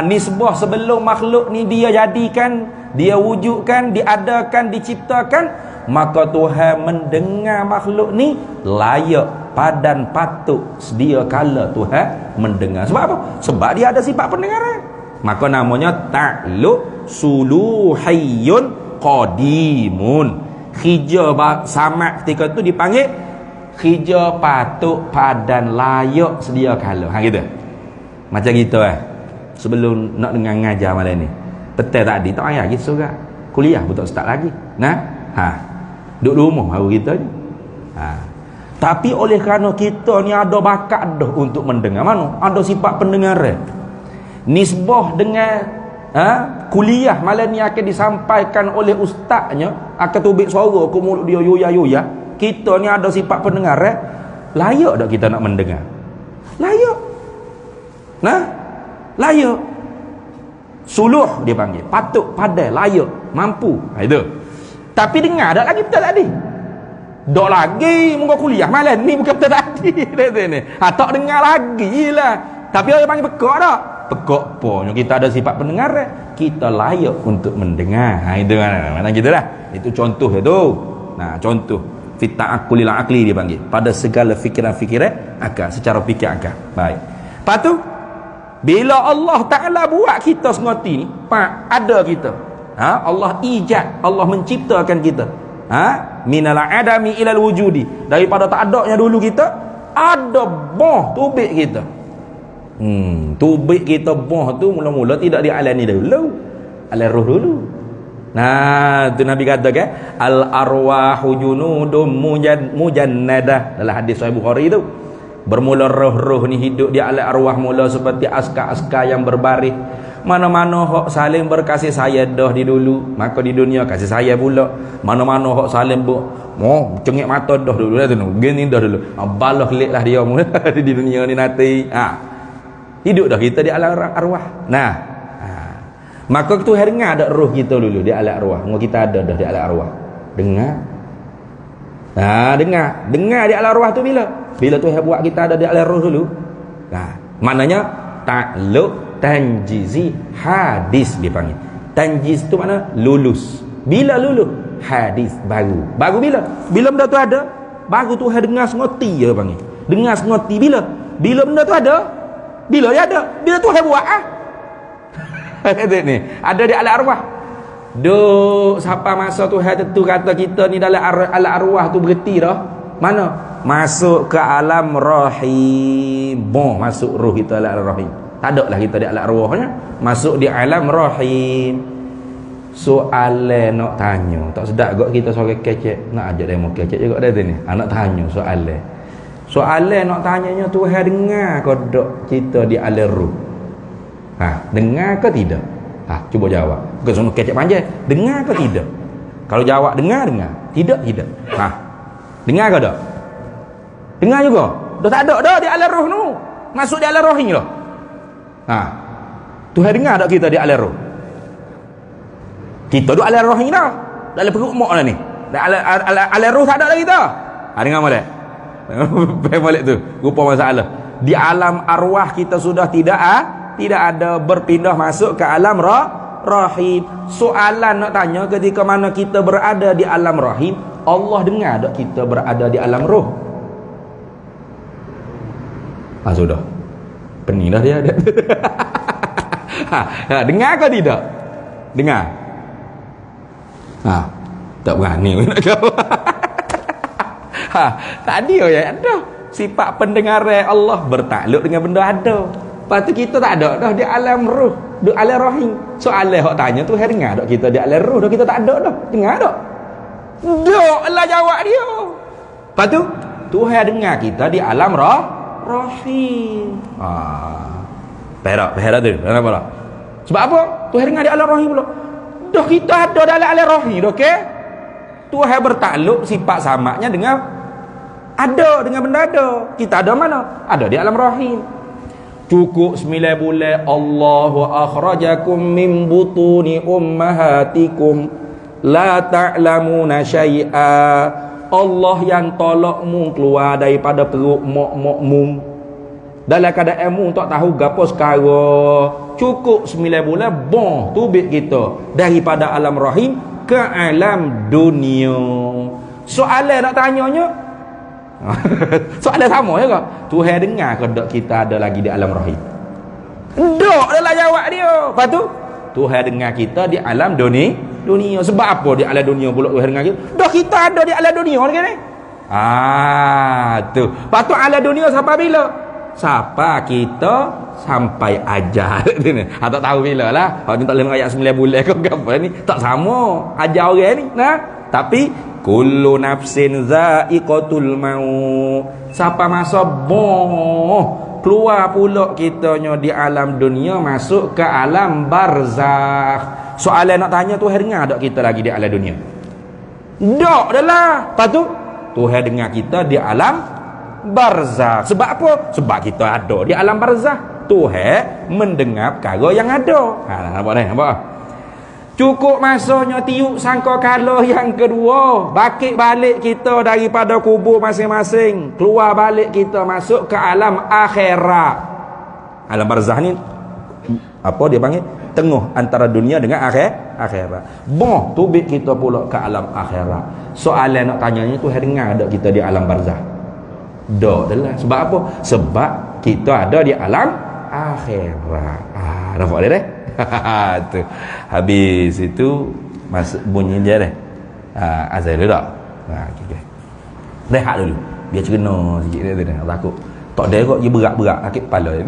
Nisbah sebelum makhluk ni dia jadikan, dia wujudkan, diadakan, diciptakan, maka Tuhan mendengar makhluk ni layak, padan, patut, sedia kala Tuhan mendengar. Sebab apa? Sebab dia ada sifat pendengaran. Maka namanya ta'luq suluhayyun qadimun. Khija sama ketika tu dipanggil khija patut, padan, layak, sedia kala. Gitu. Macam gitu sebelum nak dengar ngajar malam ni. Petang tadi tak payah gitu juga. Kuliah pun tak start lagi. Duduk rumah baru kita ni. Tapi oleh kerana kita ni ada bakat dah untuk mendengar, mana ada sifat pendengaran. Nisbah dengan kuliah malam ni akan disampaikan oleh ustaznya, akan tubik suara ke mulut dia yoya. Kita ni ada sifat pendengaran, layak tak kita nak mendengar? Layak. Layak. Suluh dia panggil, patut, padan, layak, mampu. Itu. Tapi dengar tak lagi betul tadi? Dok lagi muka kuliah malam ni bukan betul tadi. Tak dengar lagi lah. Tapi orang panggil pekak tak? Pekak pun kita ada sifat pendengaran, kita layak untuk mendengar. Itu mana gitulah. Itu contoh tu. Contoh fit ta'aqqulil aqli dia panggil. Pada segala fikiran-fikiran akal, secara fikir akal. Baik. Lepas tu bila Allah Ta'ala buat kita sengoti ni, ada kita. Allah ijad, Allah menciptakan kita. Minal adami ilal wujudi. Daripada tak adanya dulu kita, ada boh tubik kita. Tubik kita boh tu mula-mula tidak dialami dulu. Alam roh dulu. Tu Nabi kata kan, al arwahu junudum mujannadah, dalam hadis Sahih Bukhari tu. Bermula roh-roh ni hidup di alam arwah mula seperti askar-askar yang berbaris. Mana-mana hak saling berkasih sayang dah di dulu, maka di dunia kasih sayang pula. Mana-mana hak saling cengik mata dah dulu dah tu. Begini dah dulu. Balah keliklah dia mula di dunia ni nanti. Hidup dah kita di alam arwah. Maka tu dengar dak roh kita dulu di alam arwah. Kita ada dah di alam arwah. Dengar. Dengar di alam arwah tu bila Tuhan buat kita ada di alam roh dulu. Maknanya ta'luq tanjizi hadis dipanggil. Tanjiz tu makna lulus. Bila lulus? Hadis baru. Baru bila? Bila benda tu ada, baru Tuhan dengar sengoti dia panggil. Dengar sengoti bila? Bila benda tu ada? Bila dia ada? Bila Tuhan buat ni, ada di alam arwah. Siapa masa Tuhan tentu kata kita ni dalam alam arwah tu berhenti dah. Mana? Masuk ke alam rahim. Masuk roh kita alam rahim. Tak ada lah kita di alam arwahnya. Masuk di alam rahim. Soalan nak tanya. Tak sedap kot kita suara kecek. Nak ajak demo kecek juga dah ni. Nak tanya soalan. Soalan nak tanyanya Tuhan dengar ke tak kita di alam roh? Dengar ke tidak? Cuba jawab. Bukan semua kecek panjang. Dengar ke tidak? Kalau jawab dengar. Tidak. Dengar ke tak? Dengar juga. Dah tak ada dah di alam roh tu. Masuk di alam rohing dah. Tuhan dengar tak kita di alam roh? Kita duduk alam rohing dah. Dalam perut mak dah ni. Alam roh tak ada lagi kita. Dengar molek. Molek tu. Rupa masalah. Di alam arwah kita sudah tidak ada berpindah masuk ke alam rahim. Soalan nak tanya ketika mana kita berada di alam rahim, Allah dengar tak kita berada di alam roh? Sudah. Pening dah dia. Dengar ke tidak? Dengar. Tak berani nak jawab. Tadi ada sifat pendengaran Allah bertakluk dengan benda ada. Lepas tu kita tak ada dah di alam roh, di alam rahim. Soalan hak tanya tu dengar tak kita di alam roh dah, kita tak ada dah. Dengar tak? Dok lah jawab dia. Lepas tu Tuhan dengar kita di alam rahim. Perak tu. Kenapa tak? Sebab apa? Tuhan dengan di alam rahim pula. Dah kita ada dalam alam rahim, okey? Tuhan bertakluk sifat samaknya dengan ada, dengan benda ada. Kita ada mana? Ada di alam rahim. Cukup 9 bulan Allahu akhrajakum min butuni ummahatikum la ta'lamuna syai'a. Allah yang tolakmu keluar daripada perut mak-makmu dalam keadaan mu tak tahu gapo sekarang. Cukup 9 bulan bon tubik kita daripada alam rahim ke alam dunia. Soalan nak tanyanya soalan sama je kak. Tuhan dengar ke tak kita ada lagi di alam rahim? Tak adalah jawab dia. Lepas tu Tuhan dengar kita di alam dunia. Sebab apa di alam dunia pula Tuhan dengar kita? Dah kita ada di alam dunia lagi ni. Tu. Lepas tu alam dunia sampai bila? Siapa kita sampai ajal ni. Tak tahu bila lah. Hak ni tak boleh ayat 9 bulan ke apa ni. Tak sama ajar orang ni. Nah, tapi kullu nafsin za'iqatul maut. Siapa masa keluar pula kitanya di alam dunia masuk ke alam barzakh. Soalan nak tanya Tuhan dengar tak kita lagi di alam dunia? Tak dah lah. Lepas tu Tuhan dengar kita di alam barzakh. Sebab apa? Sebab kita ada di alam barzakh. Tuhan mendengar perkara yang ada. Nampak ni? Nampak? Cukup masanya tiup sangkakala yang kedua, bakit balik kita daripada kubur masing-masing, keluar balik kita masuk ke alam akhirat. Alam barzakh ni apa dia panggil? Tengah antara dunia dengan akhirat. Tubik kita pula ke alam akhirat. Soalan nak tanyanya Tuhan dengar tak kita di alam barzakh? Tak adalah. Sebab apa? Sebab kita ada di alam akhirat. Nampak dia dah? Tu. Habis itu masuk bunyi dia dah. Azal dulu tak? Okay. Rehat dulu. Biar cerna sikit dia tu. Takut. Tak ada kot dia berat-berat sakit kepala.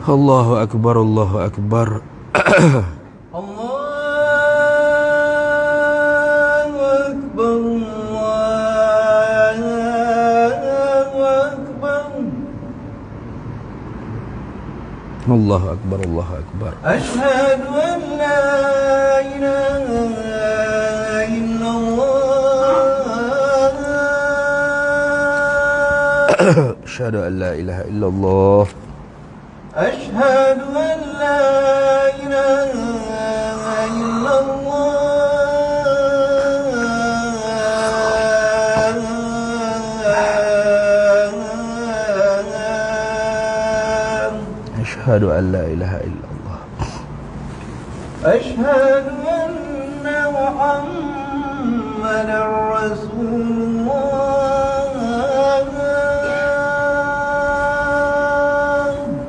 Allahu Akbar, Allahu Akbar. Allahu Akbar, Allahu Akbar. Asyhadu an la ilaha illallah. Asyhadu an la ilaha illallah. Asyhadu an la ilaha illallah. Asyhadu an la ilaha illallah. Asyhadu anna Muhammadar Rasulullah.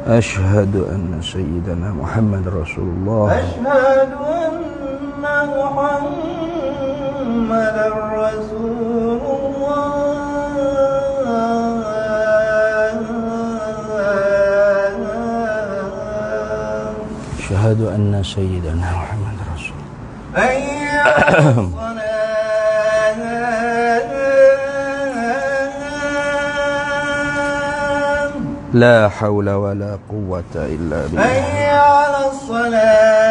Asyhadu anna sayyidana Muhammadar Rasulullah. Asyhadu anna Muhammadar Rasulullah. أشهد أن سيدنا محمد رسول لا حول ولا قوة إلا بالله. حي على الصلاة.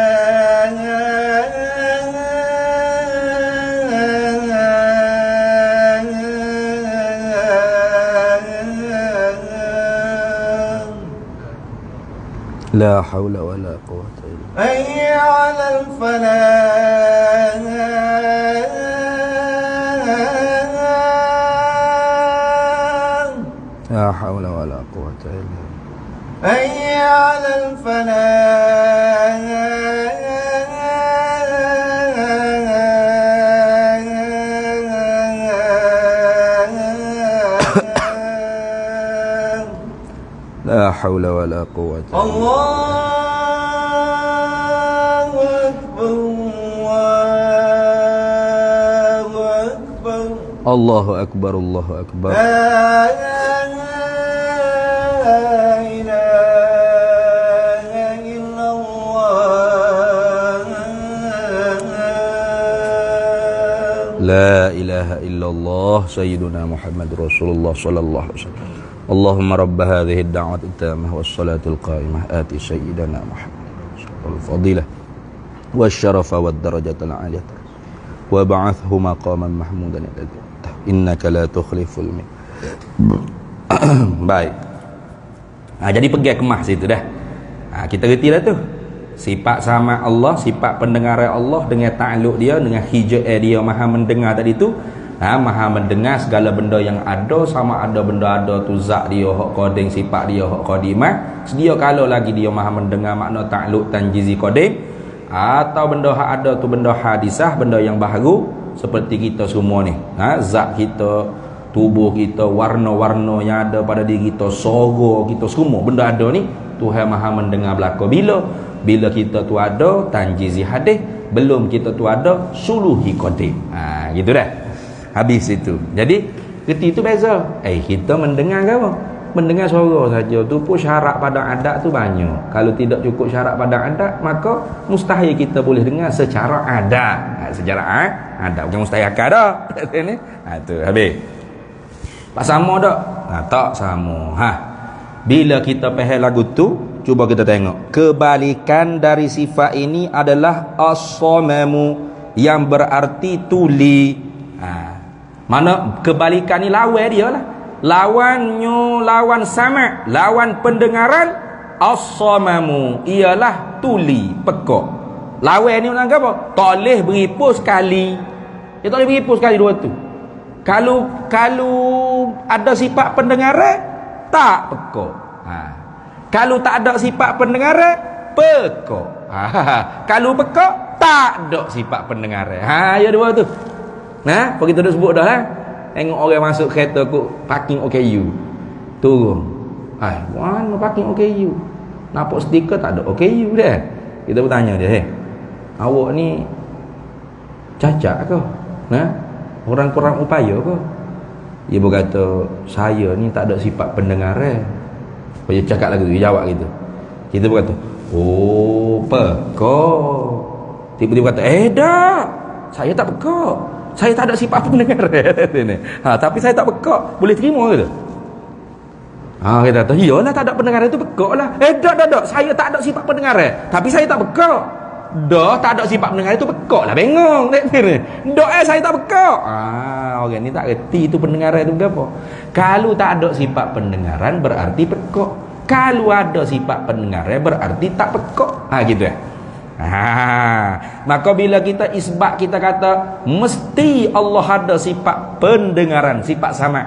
لا حول ولا قوة إلا بالله. حي على الفلاح. لا حول ولا قوة إلا بالله. حي على الفلاح. La haula wala quwwata. Allahu Akbar. Allahu akbar, Allahu akbar. La ilaha illallah. La ilaha illallah Sayyiduna Muhammad Rasulullah sallallahu alaihi wasallam. Allahumma rabb hadhihi ad-da'wati at-tammah was-salatil qa'imah ati sayyidina Muhammad al-fadilah wasyarafa wad-darajatal 'aliyah wa ba'athhu maqaman mahmudan innaka la tukhliful baik. Jadi pergi kemah situ dah. Kita reti dah tu. Sifat sama Allah, sifat pendengar Allah dengan takluk dia, dengan hijab dia maha mendengar tadi tu. Maha mendengar segala benda yang ada, sama ada benda ada tu zat dia hak qadim, sifat dia hak qadimah. Sedia kalau lagi dia maha mendengar makna takluk tanjizi qadim, atau benda hak ada tu benda hadisah, benda yang baharu seperti kita semua ni. Zat kita, tubuh kita, warna-warna yang ada pada diri kita, suara kita semua benda ada ni Tuhan maha mendengar belaka. Bila kita tu ada tanjizi hadis, belum kita tu ada suluhi qadim. Gitu dah. Habis itu. Jadi reti tu beza. Kita mendengar ke apa? Mendengar suara saja tu pun syarat pada adat tu banyak. Kalau tidak cukup syarat pada adat, maka mustahil kita boleh dengar secara adat. Secara adat bukan mustahil akal dah. Ni. Tu habis. Tak sama tak? Tak sama. Bila kita faham lagu tu, cuba kita tengok. Kebalikan dari sifat ini adalah as-samamu, yang berarti tuli. Mana kebalikan ni lawan dia lah. Lawan sama, lawan pendengaran. As-samamu ialah tuli, pekak. Lawan ni orang apa? Tak boleh beripu sekali. Dia tak boleh beripu sekali dua tu. Kalau ada sifat pendengaran, tak pekak. Kalau tak ada sifat pendengaran, pekak. Kalau pekak, tak ada sifat pendengaran. Ya dua tu. Apa kita dah sebut dah lah. Tengok orang masuk kereta kok parking OKU, turun. Mana parking OKU? Nampak stiker tak ada OKU dah. Kita bertanya dia, awak ni cacat ke? Orang kurang upaya ke? Dia berkata, saya ni tak ada sifat pendengaran. Dia cakap lagi, dia jawab gitu. Kita berkata, pekak. Tiba-tiba kata, dah, saya tak pekak. Saya tak ada sifat pendengar. Tapi saya tak pekak. Boleh terima ke tu? Kita kata, iyalah tak ada pendengar itu pekak lah. Tak. Saya tak ada sifat pendengar. Tapi saya tak pekak. Tak ada sifat pendengar itu pekak lah. Bengong. Saya tak pekak. Orang ni tak reti itu pendengaran itu berapa. Kalau tak ada sifat pendengaran berarti pekak. Kalau ada sifat pendengaran berarti tak pekak. Gitu ya. Maka bila kita isbat, kita kata mesti Allah ada sifat pendengaran, sifat sama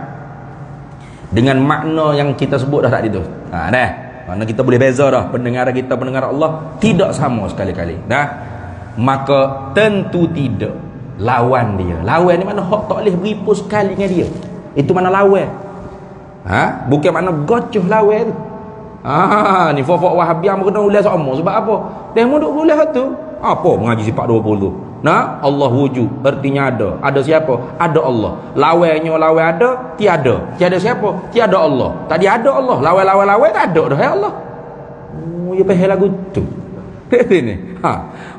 dengan makna yang kita sebut dah tadi tu. Makna kita boleh beza dah. Pendengaran kita, pendengaran Allah tidak sama sekali-kali. Maka tentu tidak lawan dia. Lawan ni mana hak tak boleh beripu sekali dengan dia. Itu mana lawan. Bukan mana gocoh lawan tu. Ni fofok Wahabiah kena ulas sama. Sebab apa? Dia mau duk ulas tu. Apa mengaji sifat 20? Allah wujud, artinya ada. Ada siapa? Ada Allah. Lawannya lawan ada, tiada. Tiada siapa? Tiada Allah. Tadi ada Allah. Lawan tak ada dah Allah. Ya faham lagu tu. Ni.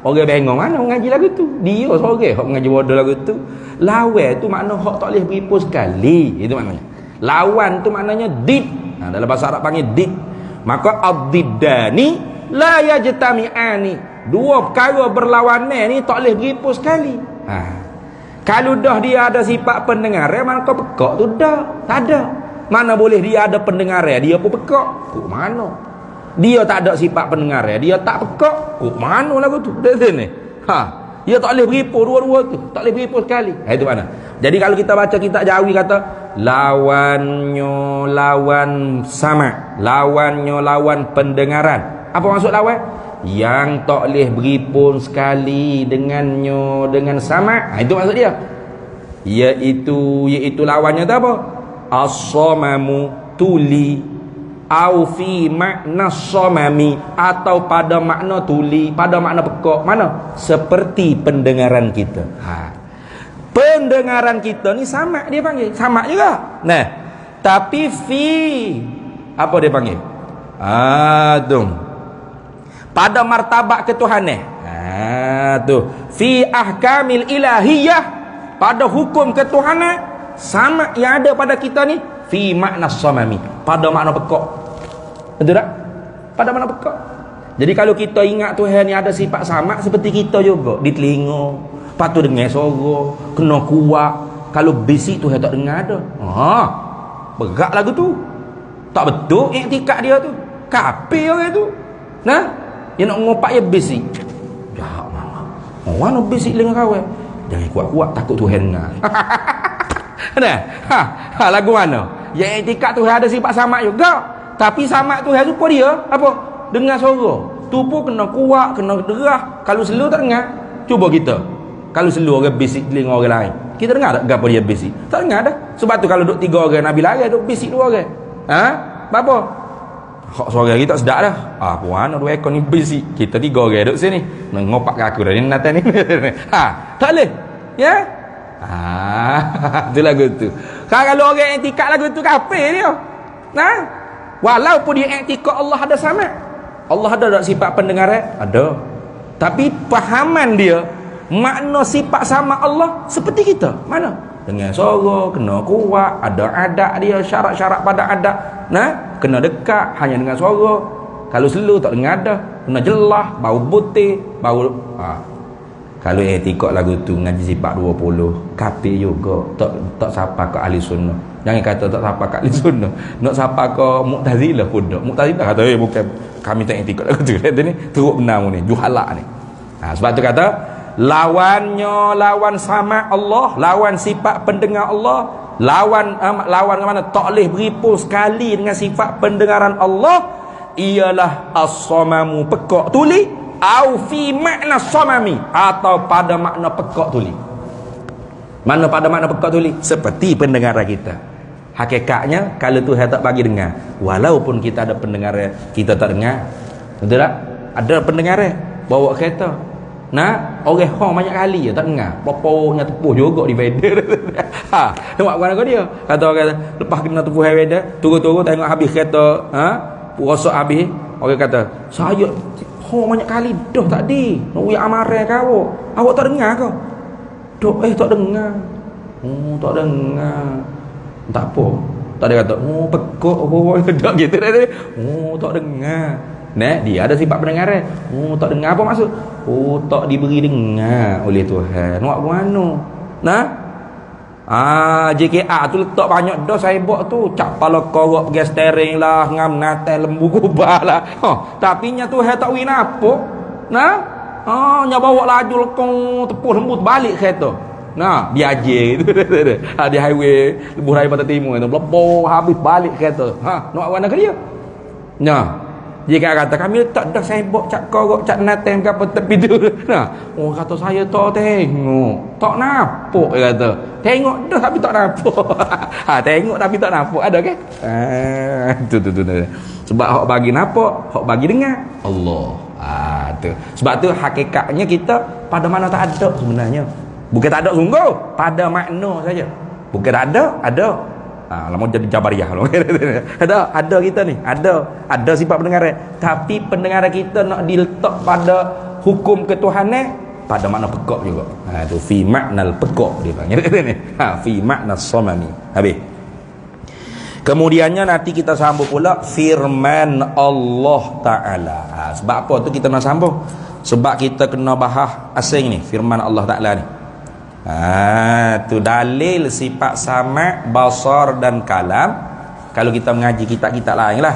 Orang bengong mana mengaji lagu tu? Dia seorang hak mengaji bodoh lagu tu. Lawan tu makna hak tak boleh beripu sekali. Itu maknanya. Lawan tu maknanya did. Dalam bahasa Arab panggil did. Maka ad-diddani la yajtami'ani. Dua perkara berlawanan ni tak boleh beripu sekali. Kalau dah dia ada sifat pendengaran, maka pekak tu dah tak ada. Mana boleh dia ada pendengaran, dia pun pekak. Kok mana? Dia tak ada sifat pendengaran, dia tak pekak. Kok mana lagu tu? Dia sini. Dia tak boleh beripu dua-dua tu. Tak boleh beripu sekali. Itu mana? Jadi kalau kita baca kitab Jawi kata lawannya lawan sama, lawannya lawan pendengaran. Apa maksud lawan? Yang tak boleh beripun sekali dengannya dengan sama. Itu maksud dia. Iaitu lawannya tu apa? As-samamu tuli. au fi makna somami, atau pada makna tuli, pada makna pekak. Mana? Seperti pendengaran kita. Pendengaran kita ni sama, dia panggil sama juga. Nah, tapi fi apa dia panggil? Tu pada martabat ketuhanan. Tu fi ahkamil ilahiyah, pada hukum ketuhanan sama yang ada pada kita ni fi makna somami, pada makna pekak. Betul tak? Pada makna pekak. Jadi kalau kita ingat Tuhan ni ada sifat sama seperti kita juga, di telinga, patu dengar suara, kena kuat. Kalau bisik Tuhan tak dengar ada. Berat lagu tu. Tak betul iktikad dia tu. Kafir orang tu. Nah, dia nak ngopak ya bisik. Jahat mama. Orang nak bisik dengan kawan. Jangan kuat-kuat, takut Tuhan dengar. Nah, lagu mana? Yang iktikad Tuhan ada sifat sama juga. Tapi sama Tuhan tu apa dia? Apa? Dengar suara. Tu pun kena kuat, kena derah. Kalau slow tak dengar. Cuba kita. Kalau slow orang bisik telinga orang lain, kita dengar tak apa dia bisik? Tak dengar dah. Sebab tu kalau duk 3 orang Nabi lari duk bisik 2 orang. Apa? Hak suara kita sedap dah. Puan 2 ekor ni bisik. Kita 3 orang duk sini. Nak ngopak kaku dah ni natan ni. Tak boleh. Ya? Tu lagu tu. Kalau orang iktikad lagu tu kafir dia. Walaupun dia iktikad Allah ada sama. Allah ada tak sifat pendengaran? Ada. Tapi pahaman dia, makna sifat sama Allah seperti kita. Mana? Dengan suara, kena kuat, ada adat dia, syarat-syarat pada adat. Kena dekat hanya dengan suara. Kalau slow tak dengar dah. Kena jelas, bau putih, bau kalau etikot lagu tu ngaji sifat 20, kafir juga. Tak siapa ke ahli sunnah. Jangan kata tak siapa ke ahli sunnah. Nak siapa ke Mu'tazilah pun tak. Mu'tazilah kata bukan kami tak etikot lagu tu. Kata ni teruk benar ni, juhalak ni. Sebab tu kata lawannya lawan sama Allah, lawan sifat pendengar Allah, lawan ke mana? Tak boleh beripul sekali dengan sifat pendengaran Allah, ialah as-samamu, pekak tuli, au fi makna somami, atau pada makna pekak tuli. Mana pada makna pekak tuli? Seperti pendengaran kita. Hakikatnya kalau Tuhan tak bagi dengar, walaupun kita ada pendengaran, kita tak dengar. Betul tak? Ada pendengaran, bawa kereta. Orang hong banyak kali je tak dengar. Popoknya tepuh juga di vader. Tengok bukan aku dia. Kata orang lepas kena tepuh vader, turun-turun tengok habis kereta, rosak habis. Orang kata, "Saya hong banyak kali dah tadi. Nak uyak amarah kau. Awak tak dengar ke?" Tak dengar. Tak dengar. Tak apa. Tak ada kata, pekak tak gitu dah. Tak dengar. Dia ada sifat pendengaran. Tak dengar apa maksud? Tak diberi dengar oleh Tuhan. Nak mana? JKA tu letak banyak dah saya buat tu. Cak pala korok pergi steering lah, ngam natal lembu kubah lah. Tapi nya Tuhan tak win apa. Nya bawa laju lekong tepuh lembut balik kereta. Biaje gitu. Di highway Lebuh Raya Pantai Timur tu lepo habis balik kereta. Nak mana ke dia? Jika kata kami tak dah saya bawa cak korok cak natem ke apa tepi tu. Kata saya tak tengok. Tak nampak dia kata. Tengok dah tapi tak nampak. Tengok tapi tak nampak. Ada ke? Tu. Sebab hak bagi nampak, hak bagi dengar Allah. Tu. Sebab tu hakikatnya kita pada mana tak ada sebenarnya. Bukan tak ada sungguh, pada makna saja. Bukan tak ada. Lama jadi Jabariyah. Ada kita ni, ada sifat pendengaran. Tapi pendengaran kita nak diletak pada hukum ketuhanan, pada makna pekak juga. Tu fi maknal pekak dia panggil ni. Fi makna somami. Habis. Kemudiannya nanti kita sambung pula firman Allah Ta'ala. Sebab apa tu kita nak sambung? Sebab kita kena bahas asing ni, firman Allah Ta'ala ni. Tu dalil sifat sama, basar dan kalam. Kalau kita mengaji kitab-kitab lain lah.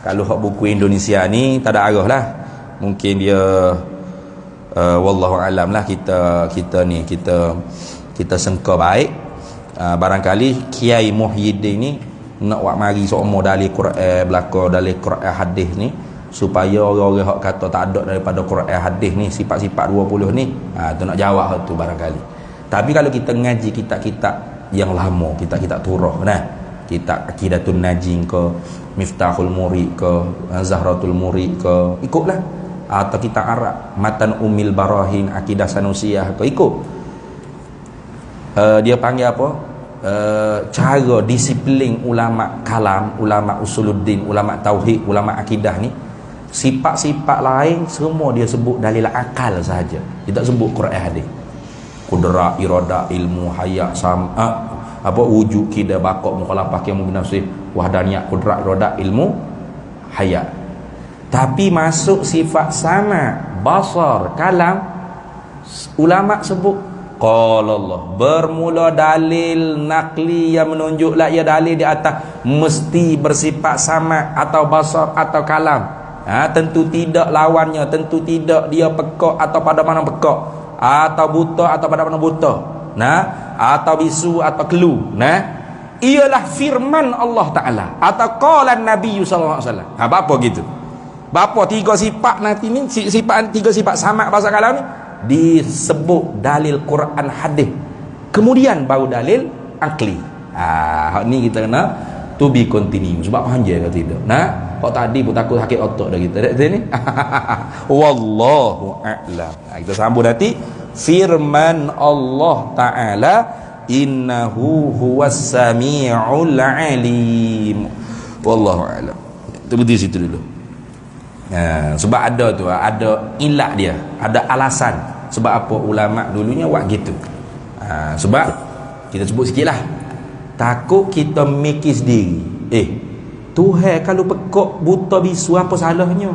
Kalau hak buku Indonesia ni tak ada arah lah. Mungkin dia wallahu alam lah, kita sangka baik. Barangkali Kiai Muhyiddin ni nak buat mari seumur dalil Quran belaka dalil Quran hadis ni, supaya orang-orang hak kata tak ada daripada Quran hadis ni sifat-sifat 20 ni, tu nak jawab hak tu barangkali. Tapi kalau kita ngaji kitab-kitab yang lama, kitab-kitab turah, kitab Aqidatun Najin ke, Miftahul Murid ke, Zahratul Murid ke, ikutlah. Atau kitab Arab Matan Ummil Barahin, Akidah Sanusiyah ke, ikut. Dia panggil apa? Cara disiplin ulama kalam, ulama usuluddin, ulama tauhid, ulama akidah ni, sifat-sifat lain semua dia sebut dalil akal sahaja. Dia tak sebut Quran hadis. Qudrat, irada, ilmu, hayat, sam'a, apa wujud, kida, baqa, mukhalafah, qiyamu binafsih, wahdaniyah, qudrat, irada, ilmu, hayat. Tapi masuk sifat sama, basar, kalam, ulama sebut qala Allah. Bermula dalil nakli yang menunjuklah ia dalil di atas mesti bersifat sama atau basar atau kalam. Tentu tidak lawannya, tentu tidak dia pekak atau pada mana pekak, atau buta atau pada mana buta, atau bisu atau kelu, ialah firman Allah Ta'ala atau qala Nabi sallallahu alaihi wasallam. Apa gitu? Bapa tiga sifat nanti ni, tiga sifat sama bahasa kalam ni disebut dalil Quran hadis, kemudian baru dalil akli. Hak ni kita kena to be continue, sebab panjang ke tidak. Kok tadi pun takut sakit otak dah kita ni. Wallahu a'lam. Kita sambung nanti firman Allah Ta'ala, innahu huwas sami'ul alim. Wallahu a'lam. Kita berhenti situ dulu. Sebab ada tu, ada ilat dia, ada alasan sebab apa ulama dulunya buat gitu. Sebab kita sebut sikitlah, takut kita mikir sendiri. Tuhan kalau pekak buta bisu apa salahnya?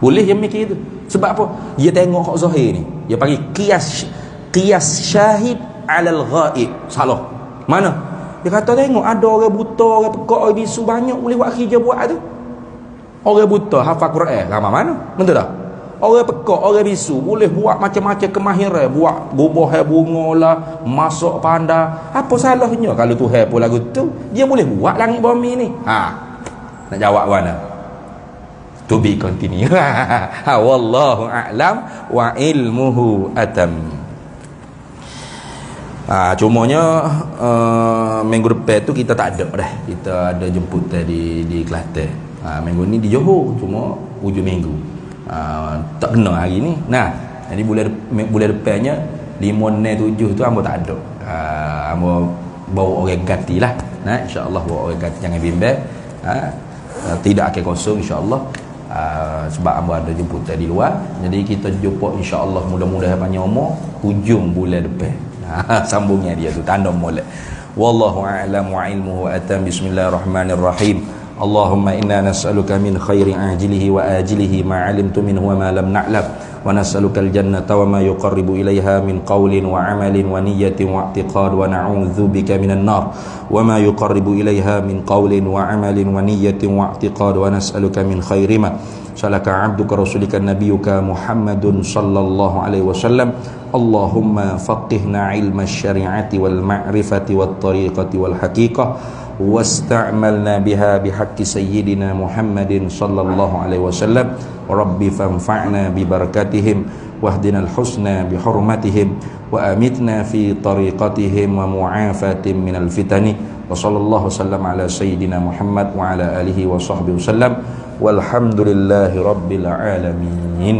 Boleh dia mikir itu. Sebab apa? Dia tengok hak zahir ni. Dia panggil qiyas syahid alal ghaib. Salah. Mana? Dia kata tengok ada orang buta, orang pekak, orang bisu banyak boleh buat kerja buat tu. Orang buta hafal Quran, ramai mana? Betul tak? Orang pekak, orang bisu boleh buat macam-macam kemahiran, buat bubuh bunga lah, masuk panda. Apa salahnya kalau Tuhan pun lagu tu dia boleh buat langit bumi ni? Nak jawab mana? To be continue. Wallahu a'lam wa ilmuhu atam. Cumanya minggu depan tu kita tak ada dah. Kita ada jemputan di Kelantan. Minggu ni di Johor, cuma hujung minggu. Tak kena hari ni. Jadi bulan depannya 5, 6, 7 tu hamba tak ada. Hamba bawa orang ganti lah. InsyaAllah bawa orang ganti, jangan bimbang. Tidak akan kosong insyaAllah. Sebab hamba ada jemputan di luar. Jadi kita jumpa insyaAllah mudah-mudahan panjang umur hujung bulan depan. Sambungnya dia tu tanda molek. Wallahu a'lam wa ilmuhu atam. Bismillahirrahmanirrahim. Allahumma inna nas'aluka min khairi ajilihi wa ajilihi ma 'alimtu minhu wa ma lam na'lam, wa nas'aluka al-jannata wa ma yuqarribu ilaiha min qawlin wa 'amalin wa niyyatin wa i'tiqad, wa na'udzu bika minan nar wa ma yuqarribu ilaiha min qawlin wa 'amalin wa niyyatin wa i'tiqad, wa nas'aluka min khairi ma salaka 'abduka rasulika nabiyyuka Muhammadun sallallahu alaihi wasallam. Allahumma faqihna 'ilma asy-syari'ati wal ma'rifati wat tariqati wal haqiqah واستعملنا بها بحق سيدنا محمد صلى الله عليه وسلم. رب فانفعنا ببركاتهم واهدنا الحسنى بحرمتهم وأمتنا في طريقتهم ومعافاة من الفتن. وصلى الله وسلم على سيدنا محمد وعلى آله وصحبه وسلم والحمد لله رب العالمين.